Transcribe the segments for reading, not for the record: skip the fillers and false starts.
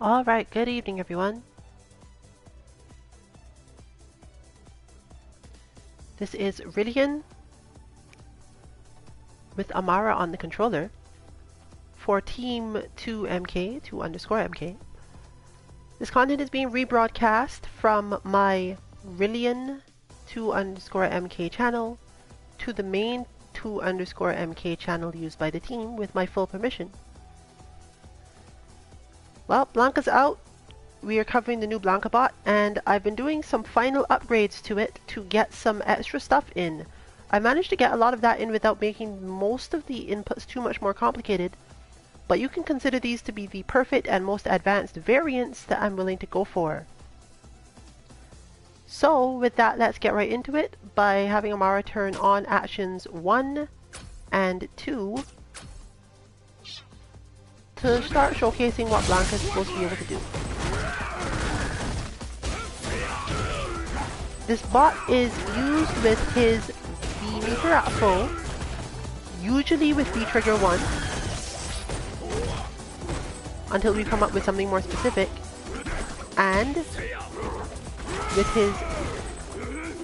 Alright, good evening everyone. This is Rillian with Amara on the controller for Team 2MK, 2_MK. This content is being rebroadcast from my Rillian 2_MK channel to the main 2_MK channel used by the team with my full permission. Well, Blanka's out. We are covering the new BlankaBot, and I've been doing some final upgrades to it to get some extra stuff in. I managed to get a lot of that in without making most of the inputs too much more complicated, but you can consider these to be the perfect and most advanced variants that I'm willing to go for. So with that, let's get right into it by having Amara turn on actions 1 and 2 to start showcasing what Blanka is supposed to be able to do. This bot is used with his V meter at full, usually with V trigger 1, until we come up with something more specific, and with his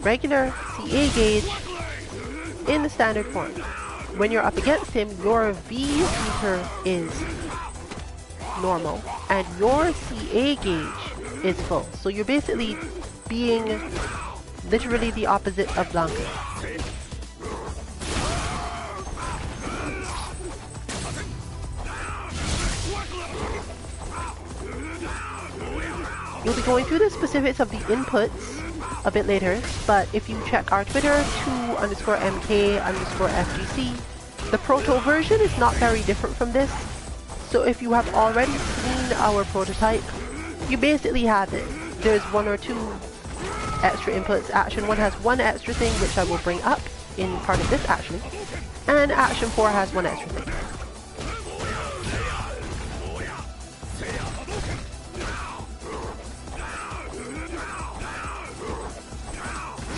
regular CA gauge in the standard form. When you're up against him, your V meter is normal and your CA gauge is full. So you're basically being literally the opposite of Blanka. We'll be going through the specifics of the inputs a bit later, but if you check our Twitter, 2_MK_FGC, the proto version is not very different from this. So if you have already seen our prototype, you basically have it. There's 1 or 2 extra inputs. Action 1 has 1 extra thing, which I will bring up in part of this actually, and action 4 has 1 extra thing.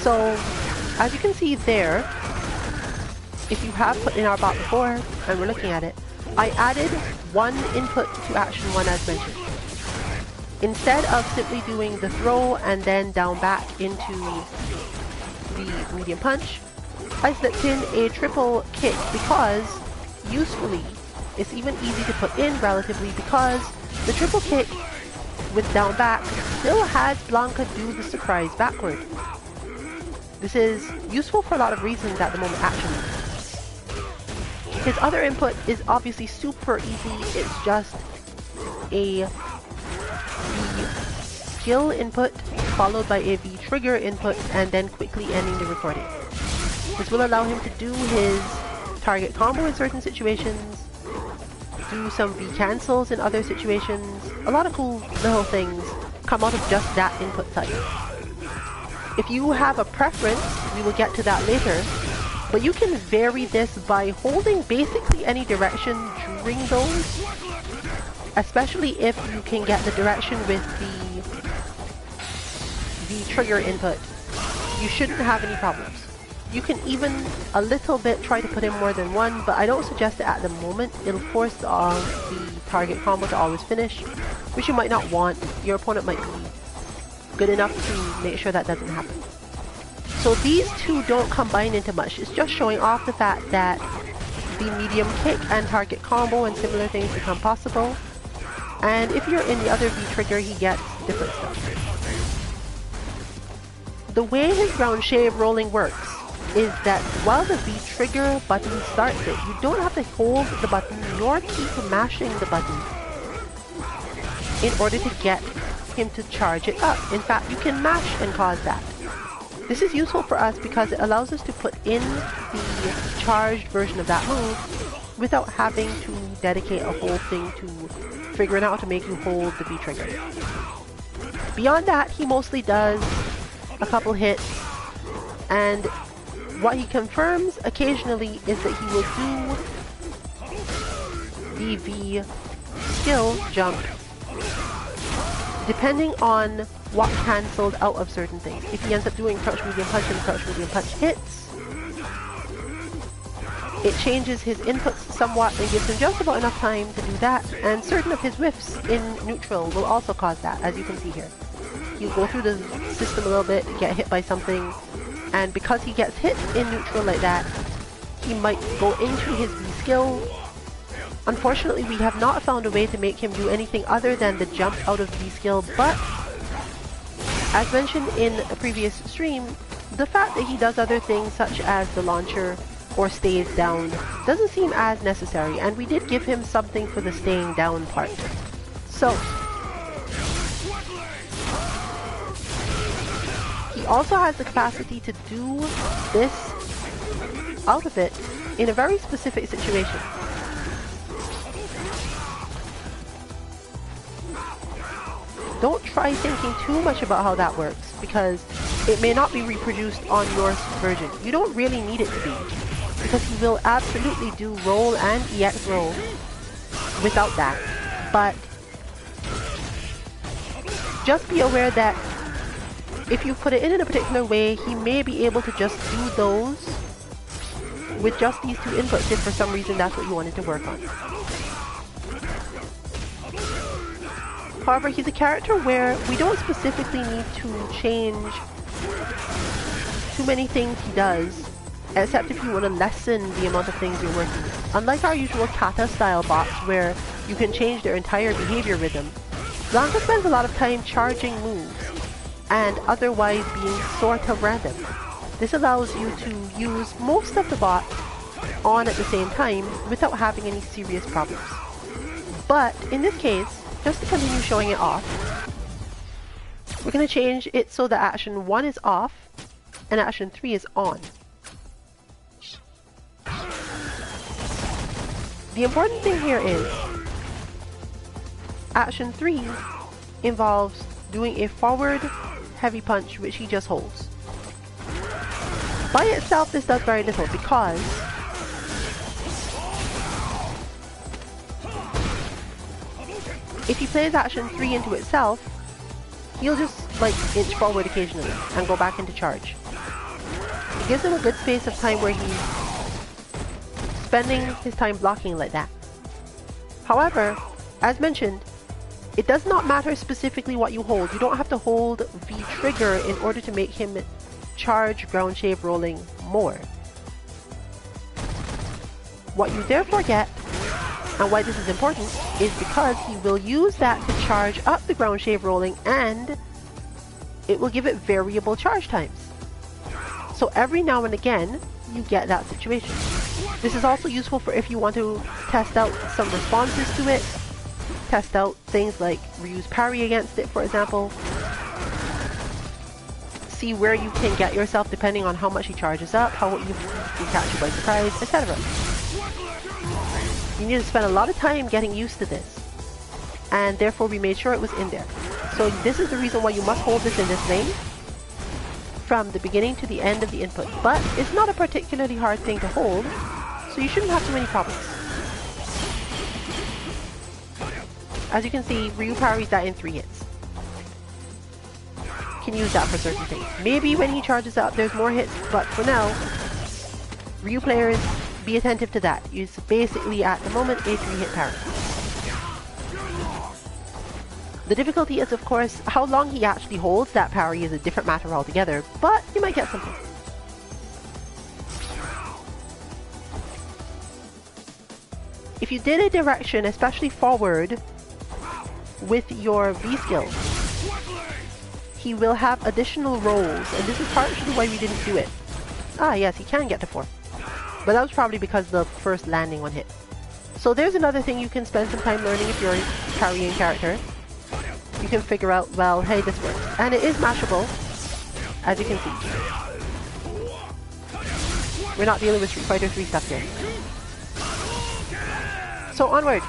So, as you can see there, if you have put in our bot before, and we're looking at it, I added 1 input to action 1 as mentioned. Instead of simply doing the throw and then down back into the medium punch, I slipped in a triple kick because, usefully, it's even easy to put in relatively because the triple kick with down back still has Blanka do the surprise backward. This is useful for a lot of reasons at the moment actually. His other input is obviously super easy, it's just a V skill input followed by a V trigger input and then quickly ending the recording. This will allow him to do his target combo in certain situations, do some V cancels in other situations. A lot of cool little things come out of just that input type. If you have a preference, we will get to that later, but you can vary this by holding basically any direction during those, especially if you can get the direction with the trigger input. You shouldn't have any problems. You can even a little bit try to put in more than 1, but I don't suggest it at the moment. It'll force the target combo to always finish, which you might not want. Your opponent might be good enough to make sure that doesn't happen. So these two don't combine into much. It's just showing off the fact that the medium kick and target combo and similar things become possible. And if you're in the other V trigger, he gets different stuff. The way his ground shave rolling works is that while the V trigger button starts it, you don't have to hold the button nor keep mashing the button in order to get him to charge it up. In fact, you can mash and cause that. This is useful for us because it allows us to put in the charged version of that move without having to dedicate a whole thing to figuring out how to make you hold the V trigger. Beyond that, he mostly does a couple hits, and what he confirms occasionally is that he will do the V skill jump depending on what cancelled out of certain things. If he ends up doing crouch medium punch and crouch medium punch hits, It changes his inputs somewhat and gives him just about enough time to do that, and certain of his whiffs in neutral will also cause that, as you can see here. He'll go through the system a little bit, get hit by something, and because he gets hit in neutral like that, he might go into his B skill. Unfortunately, we have not found a way to make him do anything other than the jump out of B skill, but as mentioned in a previous stream, the fact that he does other things such as the launcher or stays down doesn't seem as necessary, and we did give him something for the staying down part. So, he also has the capacity to do this out of it in a very specific situation. Don't try thinking too much about how that works, because it may not be reproduced on your version. You don't really need it to be, because he will absolutely do roll and EX roll without that. But just be aware that if you put it in a particular way, he may be able to just do those with just these two inputs if for some reason that's what you wanted to work on. However, he's a character where we don't specifically need to change too many things he does, except if you want to lessen the amount of things you're working with. Unlike our usual kata style bots where you can change their entire behavior rhythm, Blanka spends a lot of time charging moves and otherwise being sort of random. This allows you to use most of the bot on at the same time without having any serious problems. But in this case, just to continue showing it off, we're going to change it so that action 1 is off and action 3 is on. The important thing here is action 3 involves doing a forward heavy punch, which he just holds. By itself, this does very little because if he plays action 3 into itself, he'll just like inch forward occasionally and go back into charge. It gives him a good space of time where he's spending his time blocking like that. However, as mentioned, it does not matter specifically what you hold. You don't have to hold V trigger in order to make him charge ground shave rolling more. What you therefore get, and why this is important, is because he will use that to charge up the ground shave rolling, and it will give it variable charge times. So every now and again, you get that situation. This is also useful for if you want to test out some responses to it, test out things like reuse parry against it, for example. See where you can get yourself depending on how much he charges up, how you can catch you by surprise, etc. You need to spend a lot of time getting used to this, and therefore we made sure it was in there. So this is the reason why you must hold this in this lane from the beginning to the end of the input. But it's not a particularly hard thing to hold, so you shouldn't have too many problems. As you can see, Ryu parries that in 3 hits. Can use that for certain things. Maybe when he charges up there's more hits, but for now, Ryu players, be attentive to that. It's basically at the moment a 3-hit parry. The difficulty is, of course, how long he actually holds that parry is a different matter altogether, but you might get something. If you did a direction, especially forward, with your V skill, he will have additional rolls, and this is partially why we didn't do it. Ah yes, he can get to 4. But that was probably because the first landing one hit. So there's another thing you can spend some time learning if you're a parrying character. You can figure out, well, hey, this works. And it is mashable, as you can see. We're not dealing with Street Fighter 3 stuff here. So onward.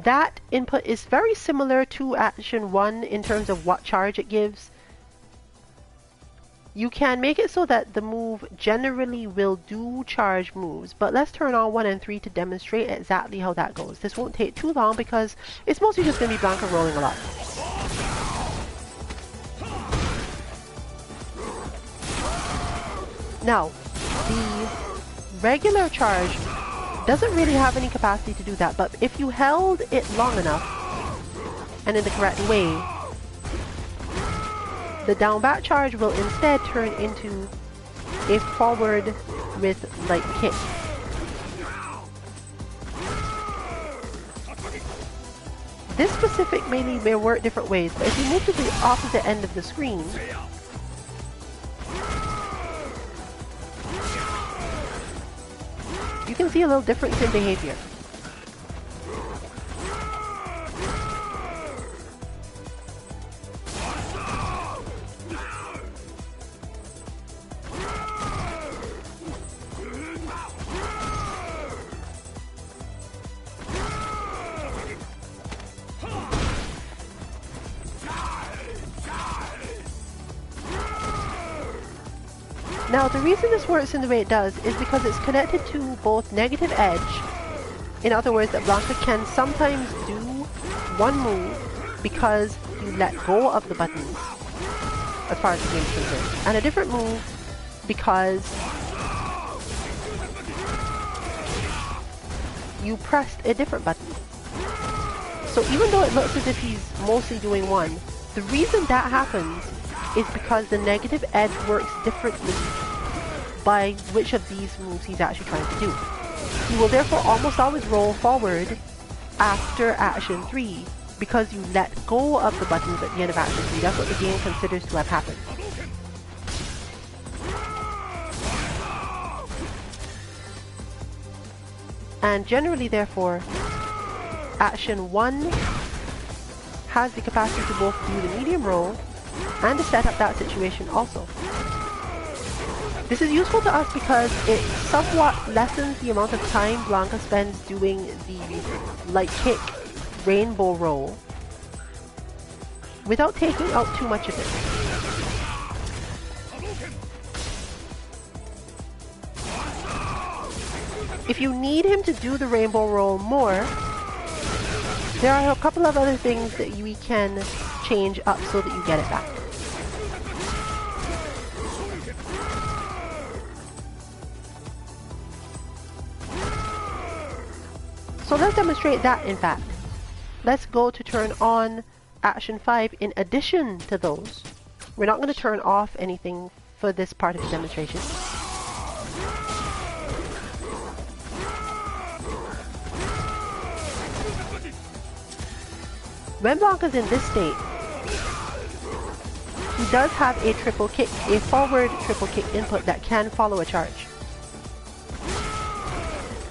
That input is very similar to action 1 in terms of what charge it gives. You can make it so that the move generally will do charge moves, but let's turn on 1 and 3 to demonstrate exactly how that goes. This won't take too long because it's mostly just going to be Blanka rolling a lot. Now, the regular charge doesn't really have any capacity to do that, but if you held it long enough and in the correct way, the down back charge will instead turn into a forward with light kick. This specific melee may work different ways, but if you move to the opposite end of the screen, you can see a little difference in behavior. Now, the reason this works in the way it does is because it's connected to both negative edge, in other words, that Blanka can sometimes do one move because you let go of the buttons, as far as the game is concerned, and a different move because you pressed a different button. So even though it looks as if he's mostly doing one, the reason that happens is because the negative edge works differently by which of these moves he's actually trying to do. He will therefore almost always roll forward after action 3 because you let go of the buttons at the end of action 3. That's what the game considers to have happened. And generally, therefore, action 1 has the capacity to both do the medium roll and to set up that situation also. This is useful to us because it somewhat lessens the amount of time Blanka spends doing the light kick rainbow roll without taking out too much of it. If you need him to do the rainbow roll more, there are a couple of other things that we can change up so that you get it back. So let's demonstrate that, in fact. Let's go to turn on action 5 in addition to those. We're not going to turn off anything for this part of the demonstration. When Blanka's in this state, he does have a triple kick, a forward triple kick input that can follow a charge.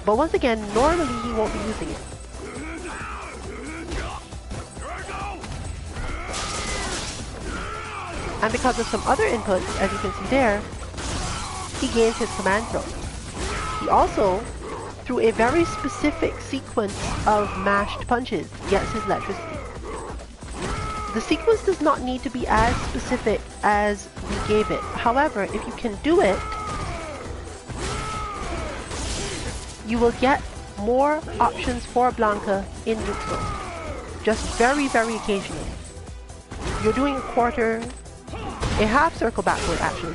But once again, normally he won't be using it. And because of some other inputs, as you can see there, he gains his command throw. He also, through a very specific sequence of mashed punches, gets his electricity. The sequence does not need to be as specific as we gave it. However, if you can do it, you will get more options for Blanka in neutral. Just very, very occasionally. You're doing a half circle backward actually,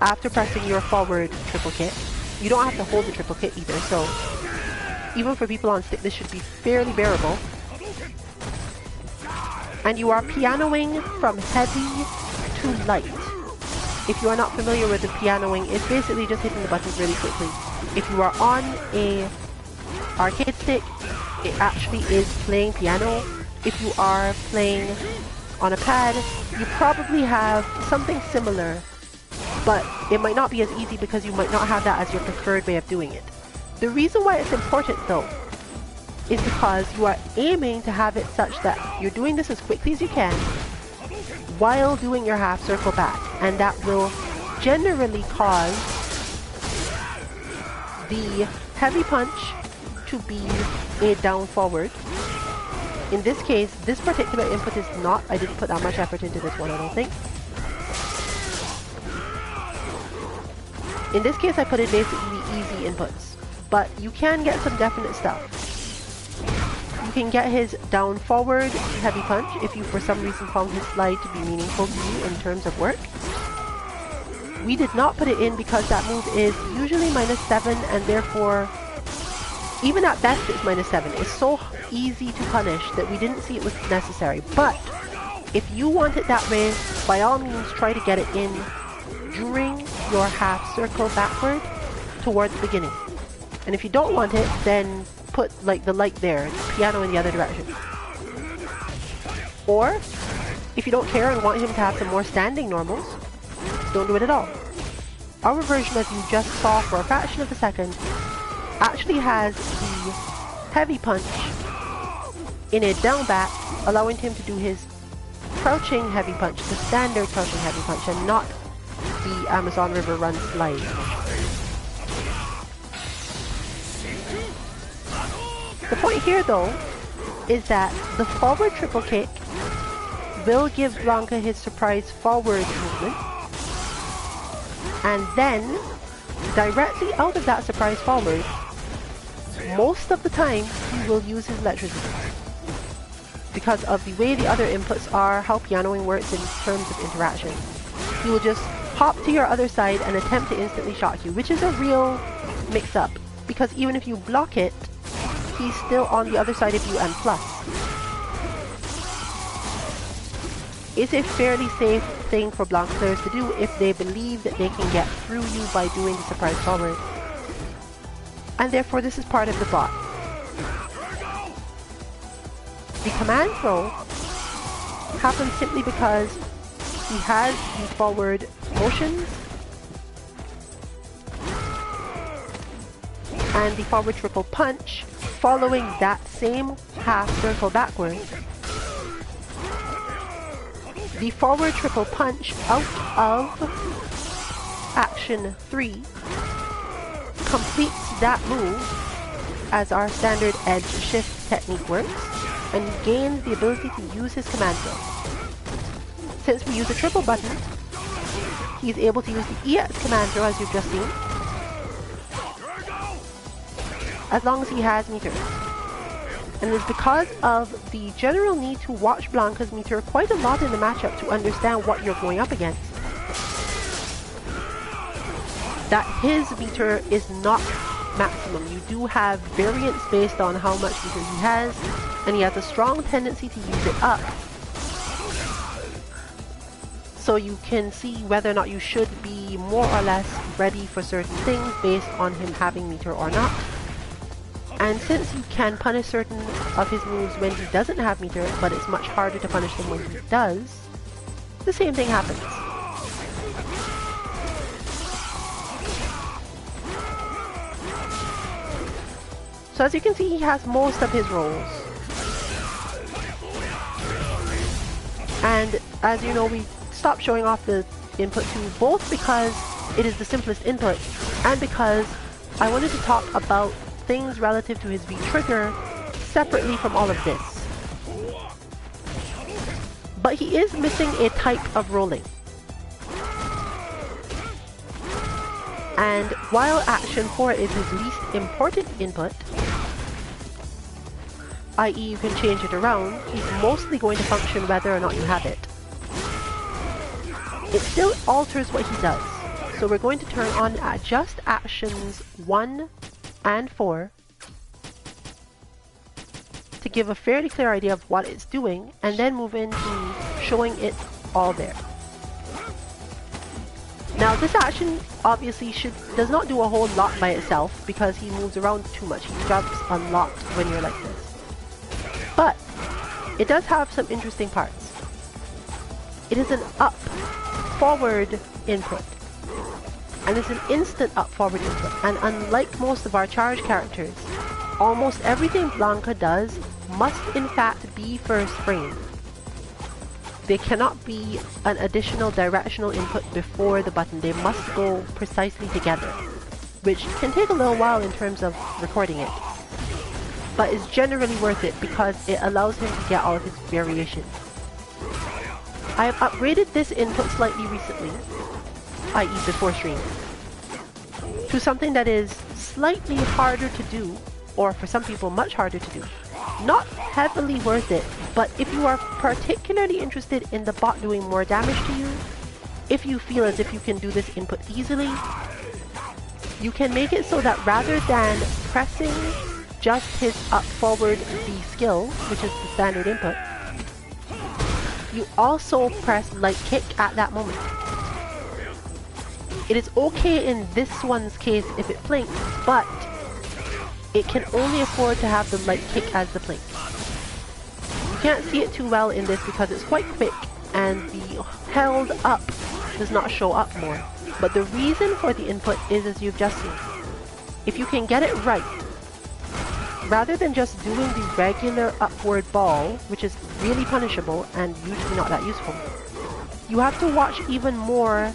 after pressing your forward triple kick. You don't have to hold the triple kick either, so even for people on stick this should be fairly bearable. And you are pianoing from heavy to light. If you are not familiar with the pianoing, it's basically just hitting the buttons really quickly. If you are on a arcade stick, it actually is playing piano. If you are playing on a pad, you probably have something similar, but it might not be as easy because you might not have that as your preferred way of doing it. The reason why it's important though is because you are aiming to have it such that you're doing this as quickly as you can while doing your half circle back, and that will generally cause the heavy punch to be a down forward. In this case, this particular input is not, I didn't put that much effort into this one, I don't think. In this case, I put in basically easy inputs, but you can get some definite stuff. You can get his down forward heavy punch if you for some reason found his slide to be meaningful to you in terms of work. We did not put it in because that move is usually -7, and therefore, even at best it's -7. It's so easy to punish that we didn't see it was necessary. But if you want it that way, by all means try to get it in during your half circle backward towards the beginning. And if you don't want it, then put like the light there, the piano in the other direction. Or, if you don't care and want him to have some more standing normals, don't do it at all. Our version, as you just saw for a fraction of a second, actually has the heavy punch in a down back, allowing him to do his crouching heavy punch, the standard crouching heavy punch, and not the Amazon River Run slide. The point here though is that the forward triple kick will give Blanka his surprise forward movement, and then directly out of that surprise forward, most of the time he will use his electricity. Because of the way the other inputs are, how pianoing works in terms of interaction. He will just hop to your other side and attempt to instantly shock you, which is a real mix-up, because even if you block it, he's still on the other side of you and plus. It's a fairly safe thing for Blanka players to do if they believe that they can get through you by doing the surprise forward. And therefore this is part of the bot. The command throw happens simply because he has the forward motions and the forward triple punch following that same half circle backwards. The forward triple punch out of action 3 completes that move as our standard edge shift technique works, and gains the ability to use his command throw. Since we use a triple button, he's able to use the EX command throw as you've just seen, as long as he has meter. And it's because of the general need to watch Blanka's meter quite a lot in the matchup to understand what you're going up against, that his meter is not maximum. You do have variance based on how much meter he has, and he has a strong tendency to use it up. So you can see whether or not you should be more or less ready for certain things based on him having meter or not. And since you can punish certain of his moves when he doesn't have meter, but it's much harder to punish them when he does, the same thing happens. So as you can see, he has most of his rolls. And as you know, we stopped showing off the input 2 both because it is the simplest input and because I wanted to talk about things relative to his V trigger separately from all of this. But he is missing a type of rolling. And while action 4 is his least important input, i.e. you can change it around, he's mostly going to function whether or not you have it. It still alters what he does. So we're going to turn on just actions 1 and 4 to give a fairly clear idea of what it's doing, and then move into showing it all there. Now this action obviously does not do a whole lot by itself because he moves around too much. He jumps a lot when you're like this. But it does have some interesting parts. It is an up forward input, and it's an instant up forward input, and unlike most of our charge characters, almost everything Blanka does must in fact be first frame. They cannot be an additional directional input before the button. They must go precisely together, which can take a little while in terms of recording it, but is generally worth it because it allows him to get all of his variations. I have upgraded this input slightly recently, i.e. before stream, to something that is slightly harder to do, or for some people much harder to do. Not heavily worth it, but if you are particularly interested in the bot doing more damage to you, if you feel as if you can do this input easily, you can make it so that rather than pressing just his up forward V skill, which is the standard input, you also press light kick at that moment. It is okay in this one's case if it flinks, but it can only afford to have the light kick as the flank. You can't see it too well in this because it's quite quick and the held up does not show up more. But the reason for the input is as you've just seen. If you can get it right, rather than just doing the regular upward ball, which is really punishable and usually not that useful, you have to watch even more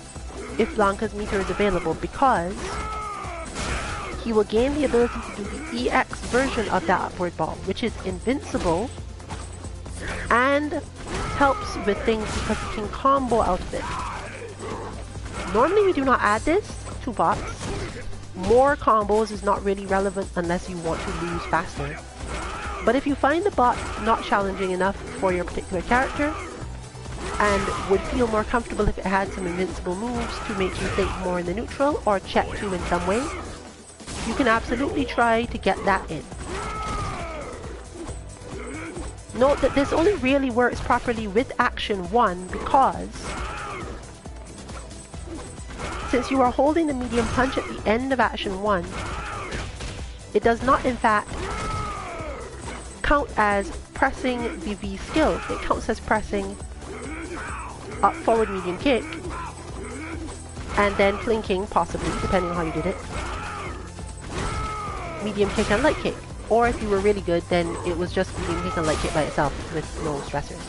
if Blanka's meter is available, because he will gain the ability to do the EX version of that upward ball, which is invincible and helps with things because he can combo out of it. Normally we do not add this to bots. More combos is not really relevant unless you want to lose faster. But if you find the bot not challenging enough for your particular character, and would feel more comfortable if it had some invincible moves to make you think more in the neutral or check you in some way, you can absolutely try to get that in. Note that this only really works properly with action 1 because since you are holding the medium punch at the end of action 1, it does not in fact count as pressing the V skill. It counts as pressing up forward medium kick and then flinking, possibly, depending on how you did it, medium kick and light kick. Or if you were really good, then it was just medium kick and light kick by itself with no stressors.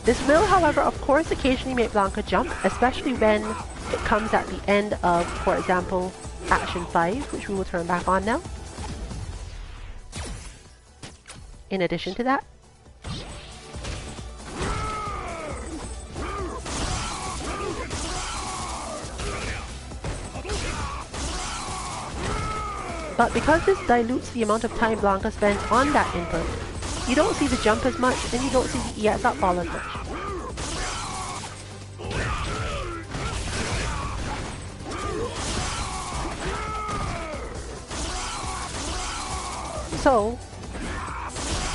This will, however, of course, occasionally make Blanka jump, especially when it comes at the end of, for example, action 5, which we will turn back on now. In addition to that, but because this dilutes the amount of time Blanka spends on that input, you don't see the jump as much and you don't see the EX up fall as much. So,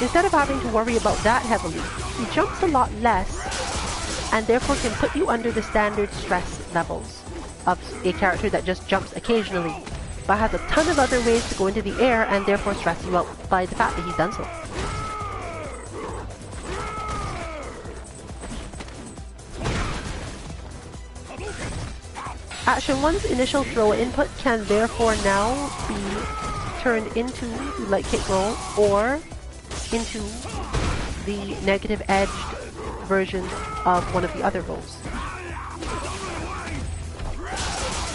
instead of having to worry about that heavily, he jumps a lot less and therefore can put you under the standard stress levels of a character that just jumps occasionally, but has a ton of other ways to go into the air and therefore stress you out by the fact that he's done so. Action 1's initial throw input can therefore now be turned into the light kick roll or into the negative edged version of one of the other rolls.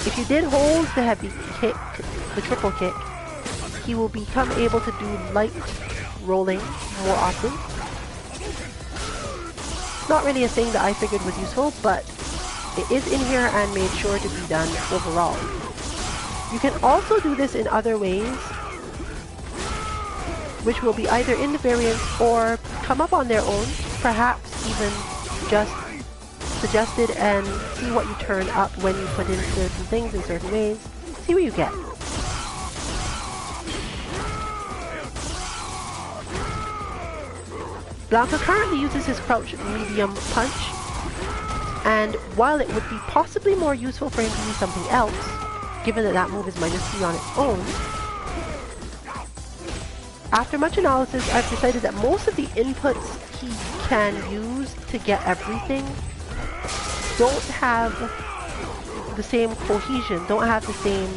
If you did hold the heavy kick, the triple kick, he will become able to do light rolling more often. Not really a thing that I figured was useful, but it is in here and made sure to be done overall. You can also do this in other ways, which will be either in the variants or come up on their own, perhaps even just suggested, and see what you turn up when you put in certain things in certain ways. See what you get. Blanka currently uses his crouch medium punch, and while it would be possibly more useful for him to use something else, given that that move is -3 on its own, after much analysis I've decided that most of the inputs he can use to get everything don't have the same cohesion, don't have the same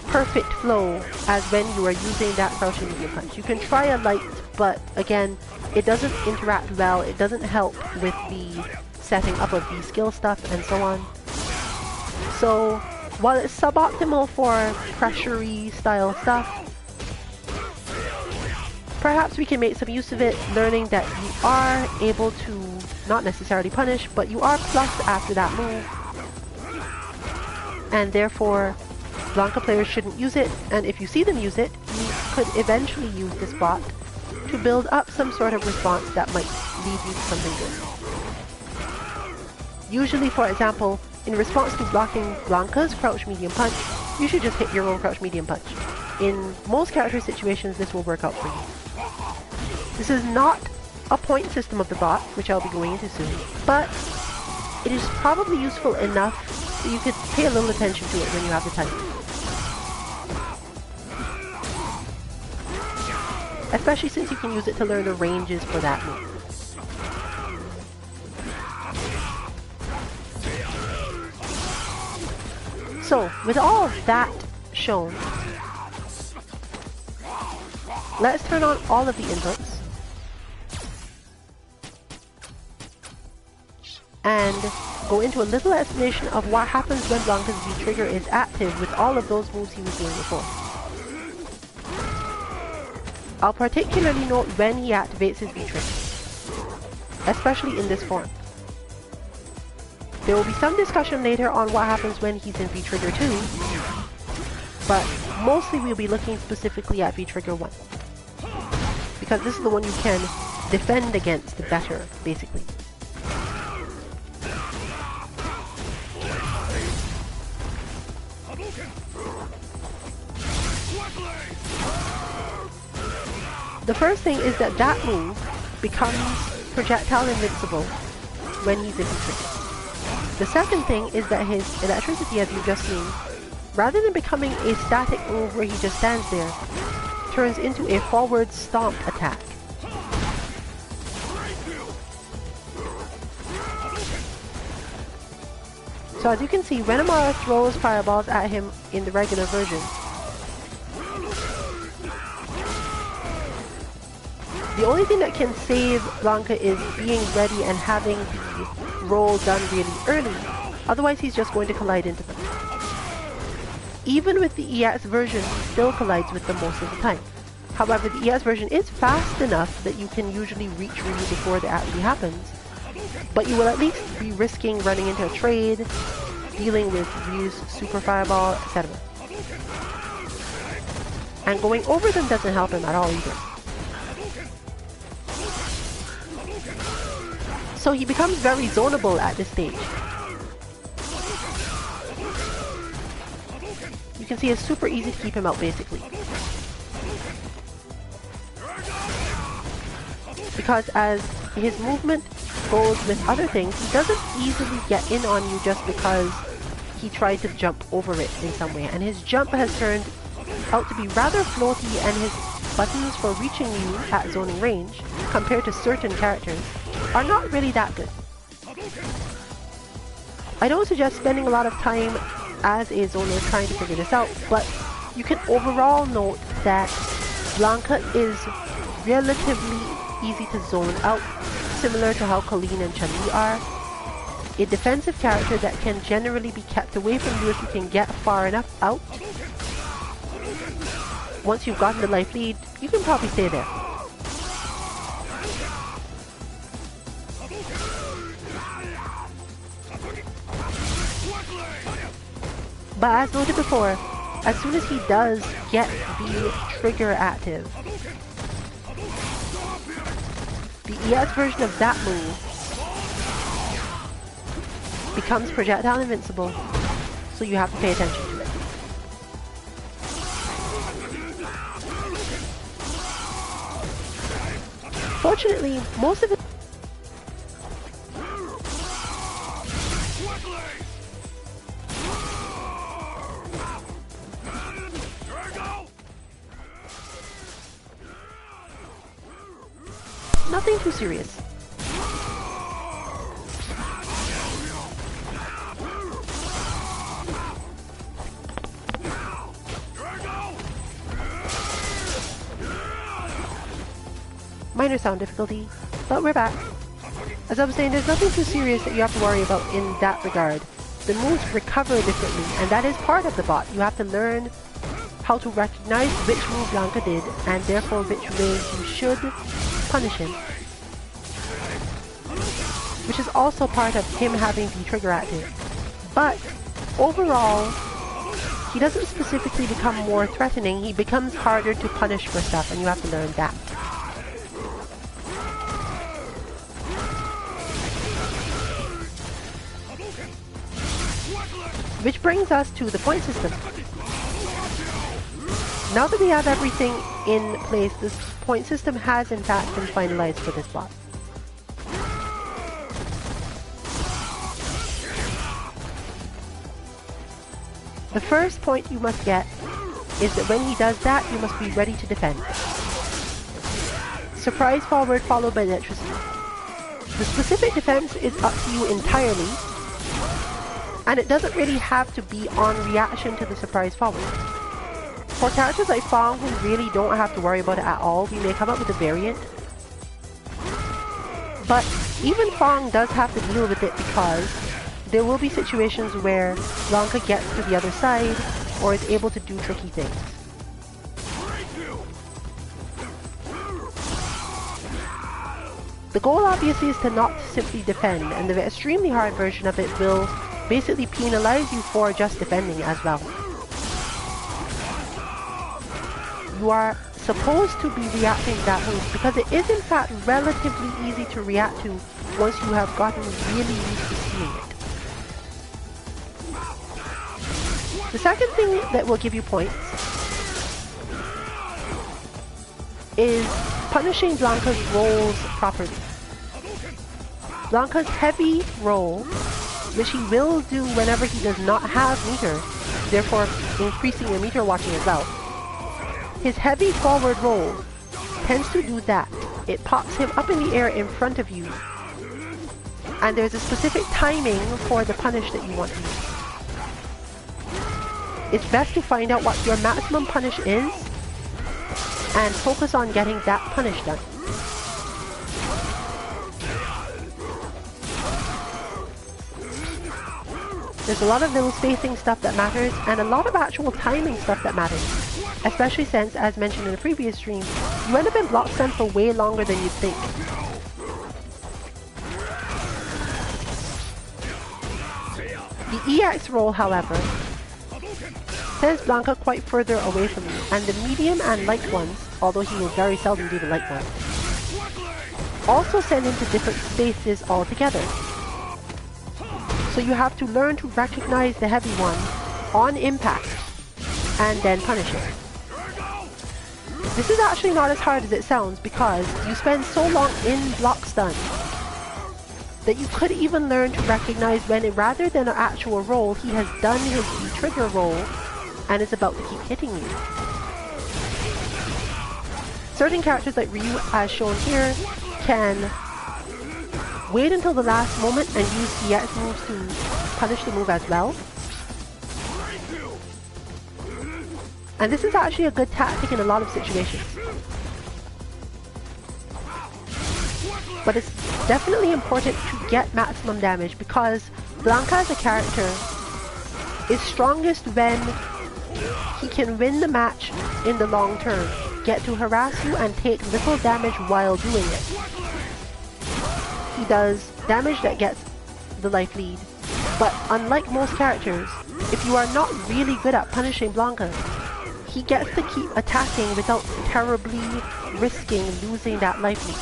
perfect flow as when you are using that crouching medium punch. You can try a light, but again, it doesn't interact well, it doesn't help with the setting up of the skill stuff and so on. So while it's suboptimal for pressure-y style stuff, perhaps we can make some use of it, learning that you are able to not necessarily punish, but you are plus after that move, and therefore Blanka players shouldn't use it, and if you see them use it, you could eventually use this bot to build up some sort of response that might lead you to something good. Usually, for example, in response to blocking Blanka's crouch medium punch, you should just hit your own crouch medium punch. In most character situations, this will work out for you. This is not a point system of the bot, which I'll be going into soon, but it is probably useful enough that you could pay a little attention to it when you have the time. Especially since you can use it to learn the ranges for that move. So, with all of that shown, let's turn on all of the inputs and go into a little explanation of what happens when Blanka's V-trigger is active with all of those moves he was doing before. I'll particularly note when he activates his V-trigger, especially in this form. There will be some discussion later on what happens when he's in V-trigger 2, but mostly we'll be looking specifically at V-trigger 1. Because this is the one you can defend against better, basically. The first thing is that that move becomes projectile invincible when he's in V-trigger. The second thing is that his electricity, as you've just seen, rather than becoming a static move where he just stands there, turns into a forward stomp attack. So as you can see, when Amara throws fireballs at him in the regular version, the only thing that can save Blanka is being ready and having the roll done really early, otherwise he's just going to collide into them. Even with the EX version, he still collides with them most of the time. However, the EX version is fast enough that you can usually reach Ryu before that actually happens, but you will at least be risking running into a trade, dealing with Ryu's super fireball, etc. And going over them doesn't help him at all either. So he becomes very zonable at this stage. You can see it's super easy to keep him out basically. Because as his movement goes with other things, he doesn't easily get in on you just because he tried to jump over it in some way. And his jump has turned out to be rather floaty, and his buttons for reaching you at zoning range, compared to certain characters, are not really that good. I don't suggest spending a lot of time as a zoner trying to figure this out, but you can overall note that Blanka is relatively easy to zone out, similar to how Colleen and Chun Li are. A defensive character that can generally be kept away from you if you can get far enough out. Once you've gotten the life lead, you can probably stay there. But as noted before, as soon as he does get the trigger active, the EX version of that move becomes projectile invincible, so you have to pay attention to it. Fortunately, most of it nothing too serious. Minor sound difficulty, but we're back. As I was saying, there's nothing too serious that you have to worry about in that regard. The moves recover differently, and that is part of the bot. You have to learn how to recognize which move Blanka did, and therefore which ways you should punish him. Which is also part of him having the trigger active. But overall, he doesn't specifically become more threatening, he becomes harder to punish for stuff, and you have to learn that. Which brings us to the point system. Now that we have everything in place, this point system has in fact been finalized for this boss. The first point you must get is that when he does that, you must be ready to defend. Surprise forward followed by electricity. The specific defense is up to you entirely, and it doesn't really have to be on reaction to the surprise forward. For characters like Fong who really don't have to worry about it at all, we may come up with a variant. But even Fong does have to deal with it because there will be situations where Blanka gets to the other side or is able to do tricky things. The goal obviously is to not simply defend, and the extremely hard version of it will basically penalize you for just defending as well. You are supposed to be reacting to that move because it is in fact relatively easy to react to once you have gotten really used to seeing it. The second thing that will give you points is punishing Blanka's rolls properly. Blanka's heavy roll, which he will do whenever he does not have meter, therefore increasing your meter watching as well. His heavy forward roll tends to do that. It pops him up in the air in front of you, and there's a specific timing for the punish that you want to use. It's best to find out what your maximum punish is and focus on getting that punish done. There's a lot of little spacing stuff that matters and a lot of actual timing stuff that matters. Especially since, as mentioned in the previous stream, you end up in block stun for way longer than you'd think. The EX roll, however, sends Blanka quite further away from you, and the medium and light ones, although he will very seldom do the light ones, also send him to different spaces altogether. So you have to learn to recognize the heavy one on impact and then punish it. This is actually not as hard as it sounds because you spend so long in block stun that you could even learn to recognize when, rather than an actual roll, he has done his trigger roll and is about to keep hitting you. Certain characters like Ryu, as shown here, can wait until the last moment and use EX moves to punish the move as well. And this is actually a good tactic in a lot of situations. But it's definitely important to get maximum damage because Blanka as a character is strongest when he can win the match in the long term, get to harass you and take little damage while doing it. He does damage that gets the life lead, but unlike most characters, if you are not really good at punishing Blanka, he gets to keep attacking without terribly risking losing that life lead.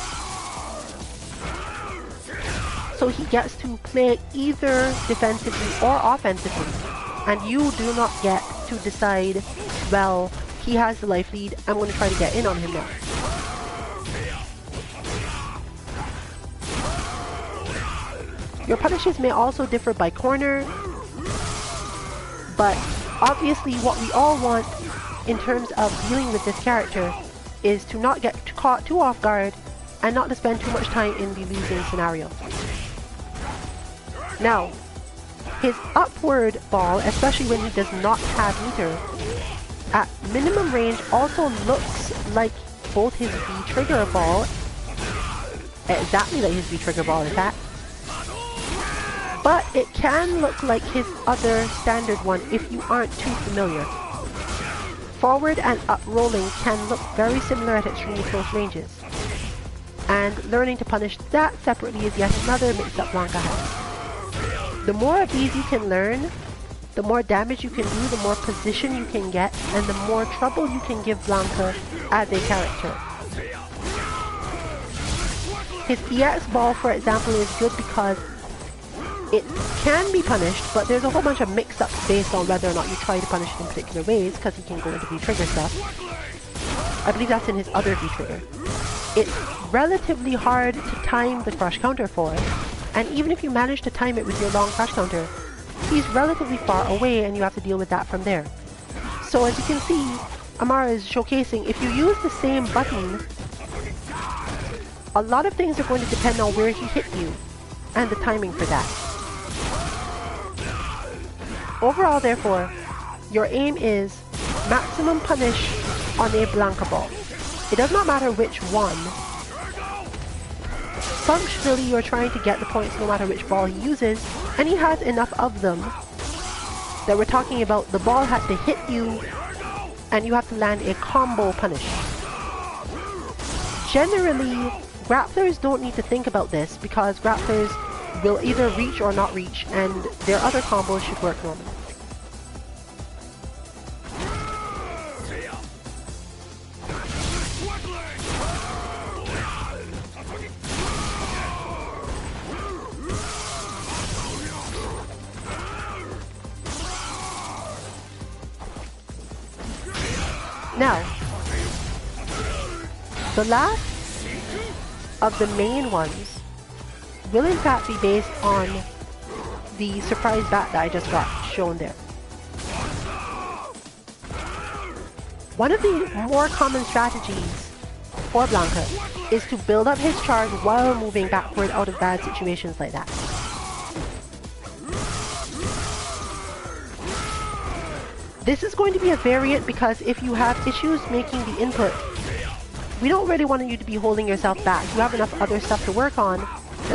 So he gets to play either defensively or offensively, and you do not get to decide, well, he has the life lead, I'm going to try to get in on him now. Your punishes may also differ by corner, but obviously what we all want in terms of dealing with this character is to not get caught too off guard and not to spend too much time in the losing scenario. Now, his upward ball, especially when he does not have meter, at minimum range also looks like both his V-trigger ball, exactly like his V-trigger ball in fact, but it can look like his other standard one if you aren't too familiar. Forward and up rolling can look very similar at extremely close ranges, and learning to punish that separately is yet another mix-up Blanka has. The more of these you can learn, the more damage you can do, the more position you can get, and the more trouble you can give Blanka as a character. His EX ball, for example, is good because it can be punished, but there's a whole bunch of mix-ups based on whether or not you try to punish it in particular ways, because he can go into V-trigger stuff. I believe that's in his other V-trigger. It's relatively hard to time the crush counter for, and even if you manage to time it with your long crush counter, he's relatively far away and you have to deal with that from there. So as you can see, Amara is showcasing, if you use the same button, a lot of things are going to depend on where he hit you and the timing for that. Overall, therefore, your aim is maximum punish on a BlankaBot. It does not matter which one. Functionally, you're trying to get the points no matter which ball he uses, and he has enough of them that we're talking about the ball has to hit you and you have to land a combo punish. Generally, grapplers don't need to think about this because grapplers will either reach or not reach, and their other combos should work normally. Now, the last of the main ones will in fact be based on the surprise bat that I just got shown there. One of the more common strategies for Blanka is to build up his charge while moving backward out of bad situations like that. This is going to be a variant because if you have issues making the input, we don't really want you to be holding yourself back. You have enough other stuff to work on.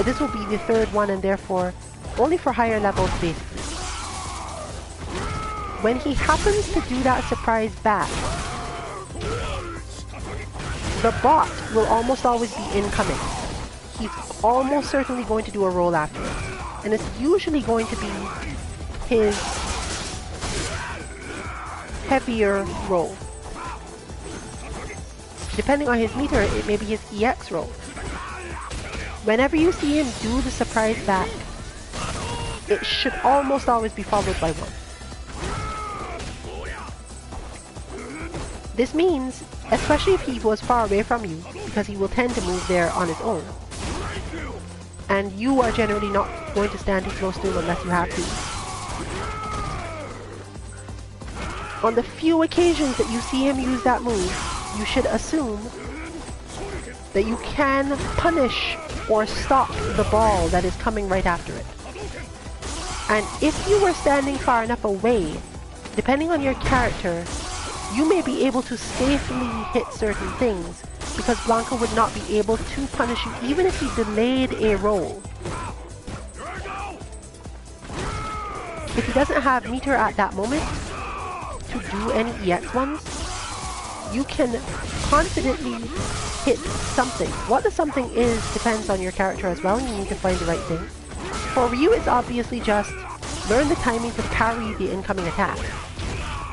This will be the third one and therefore only for higher levels basically. When he happens to do that surprise bat, the bot will almost always be incoming. He's almost certainly going to do a roll after it. And it's usually going to be his heavier roll. Depending on his meter, it may be his EX roll. Whenever you see him do the surprise back, it should almost always be followed by one. This means, especially if he was far away from you, because he will tend to move there on his own, and you are generally not going to stand too close to him unless you have to. On the few occasions that you see him use that move, you should assume that you can punish or stop the ball that is coming right after it. And if you were standing far enough away, depending on your character, you may be able to safely hit certain things because Blanka would not be able to punish you even if he delayed a roll. If he doesn't have meter at that moment to do any EX ones, you can confidently hit something. What the something is depends on your character as well, and you need to find the right thing. For Ryu, it's obviously just learn the timing to parry the incoming attack.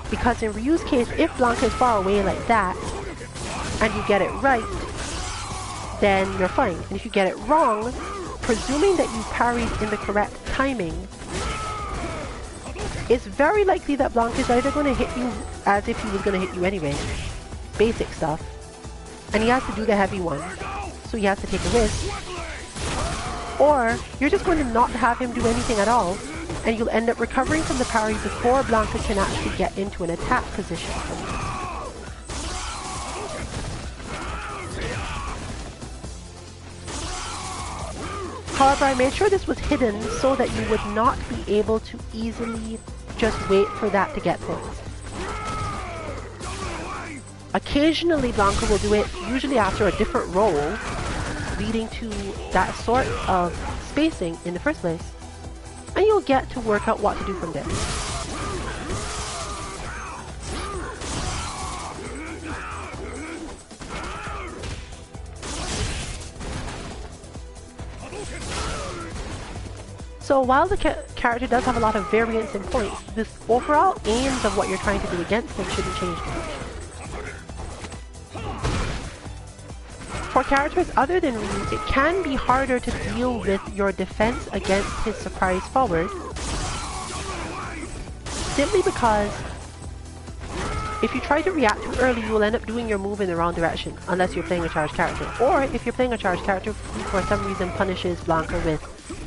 Because in Ryu's case, if Blanka is far away like that, and you get it right, then you're fine. And if you get it wrong, presuming that you parried in the correct timing, it's very likely that Blanka is either going to hit you as if he was going to hit you anyway. Basic stuff. And he has to do the heavy one. So he has to take a risk. Or, you're just going to not have him do anything at all, and you'll end up recovering from the parry before Blanka can actually get into an attack position from you. However, I made sure this was hidden so that you would not be able to easily just wait for that to get points. Occasionally Blanka will do it, usually after a different roll, leading to that sort of spacing in the first place, and you'll get to work out what to do from there. So while the character does have a lot of variance in points, the overall aims of what you're trying to do against him shouldn't change much. For characters other than Ryu, it can be harder to deal with your defense against his surprise forward, simply because if you try to react too early, you will end up doing your move in the wrong direction, unless you're playing a charged character. Or if you're playing a charged character who for some reason punishes Blanka with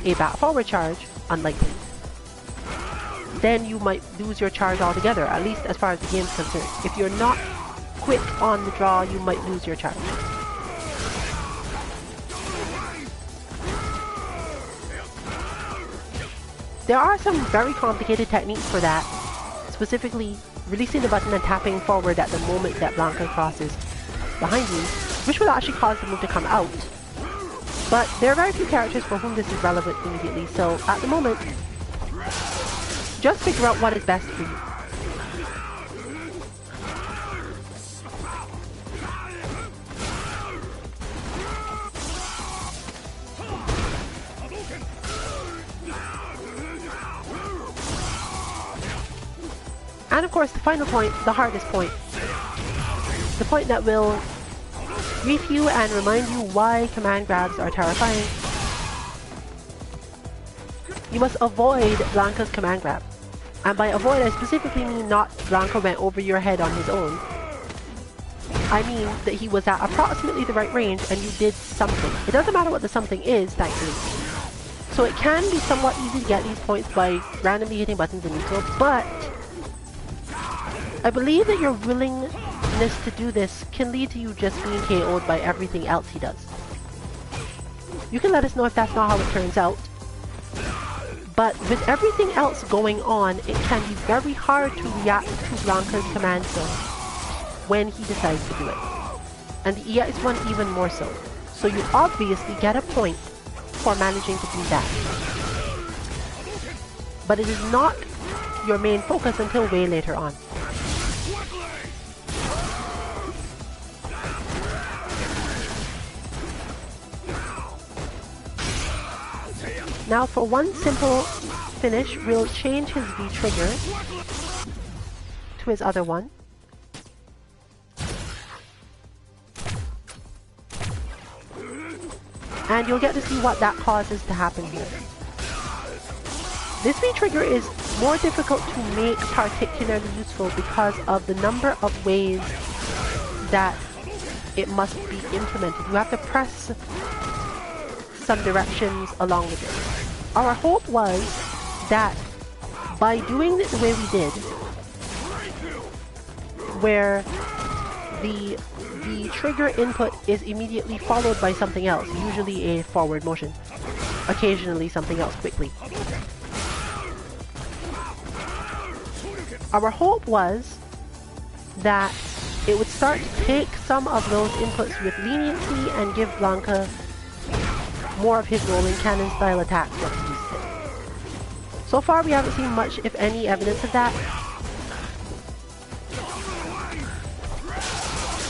a back forward charge, unlikely, then you might lose your charge altogether, at least as far as the game's concerned. If you're not quick on the draw, you might lose your charge. There are some very complicated techniques for that, specifically releasing the button and tapping forward at the moment that Blanka crosses behind you, which will actually cause the move to come out. But there are very few characters for whom this is relevant immediately, so at the moment, just figure out what is best for you. And of course, the final point, the hardest point. The point that will brief you and remind you why command grabs are terrifying. You must avoid Blanka's command grab. And by avoid, I specifically mean not Blanka went over your head on his own. I mean that he was at approximately the right range and you did something. It doesn't matter what the something is, thankfully. So it can be somewhat easy to get these points by randomly hitting buttons in neutral, but I believe that your willingness to do this can lead to you just being KO'd by everything else he does. You can let us know if that's not how it turns out. But with everything else going on, it can be very hard to react to Blanka's command zone when he decides to do it. And the EX one even more so. So you obviously get a point for managing to do that. But it is not your main focus until way later on. Now for one simple finish, we'll change his V trigger to his other one. And you'll get to see what that causes to happen here. This V trigger is more difficult to make particularly useful because of the number of ways that it must be implemented. You have to press some directions along with it. Our hope was that by doing it the way we did, where the trigger input is immediately followed by something else, usually a forward motion, occasionally something else quickly. Our hope was that it would start to take some of those inputs with leniency and give Blanka more of his rolling cannon style attacks once he used it. So far we haven't seen much, if any, evidence of that.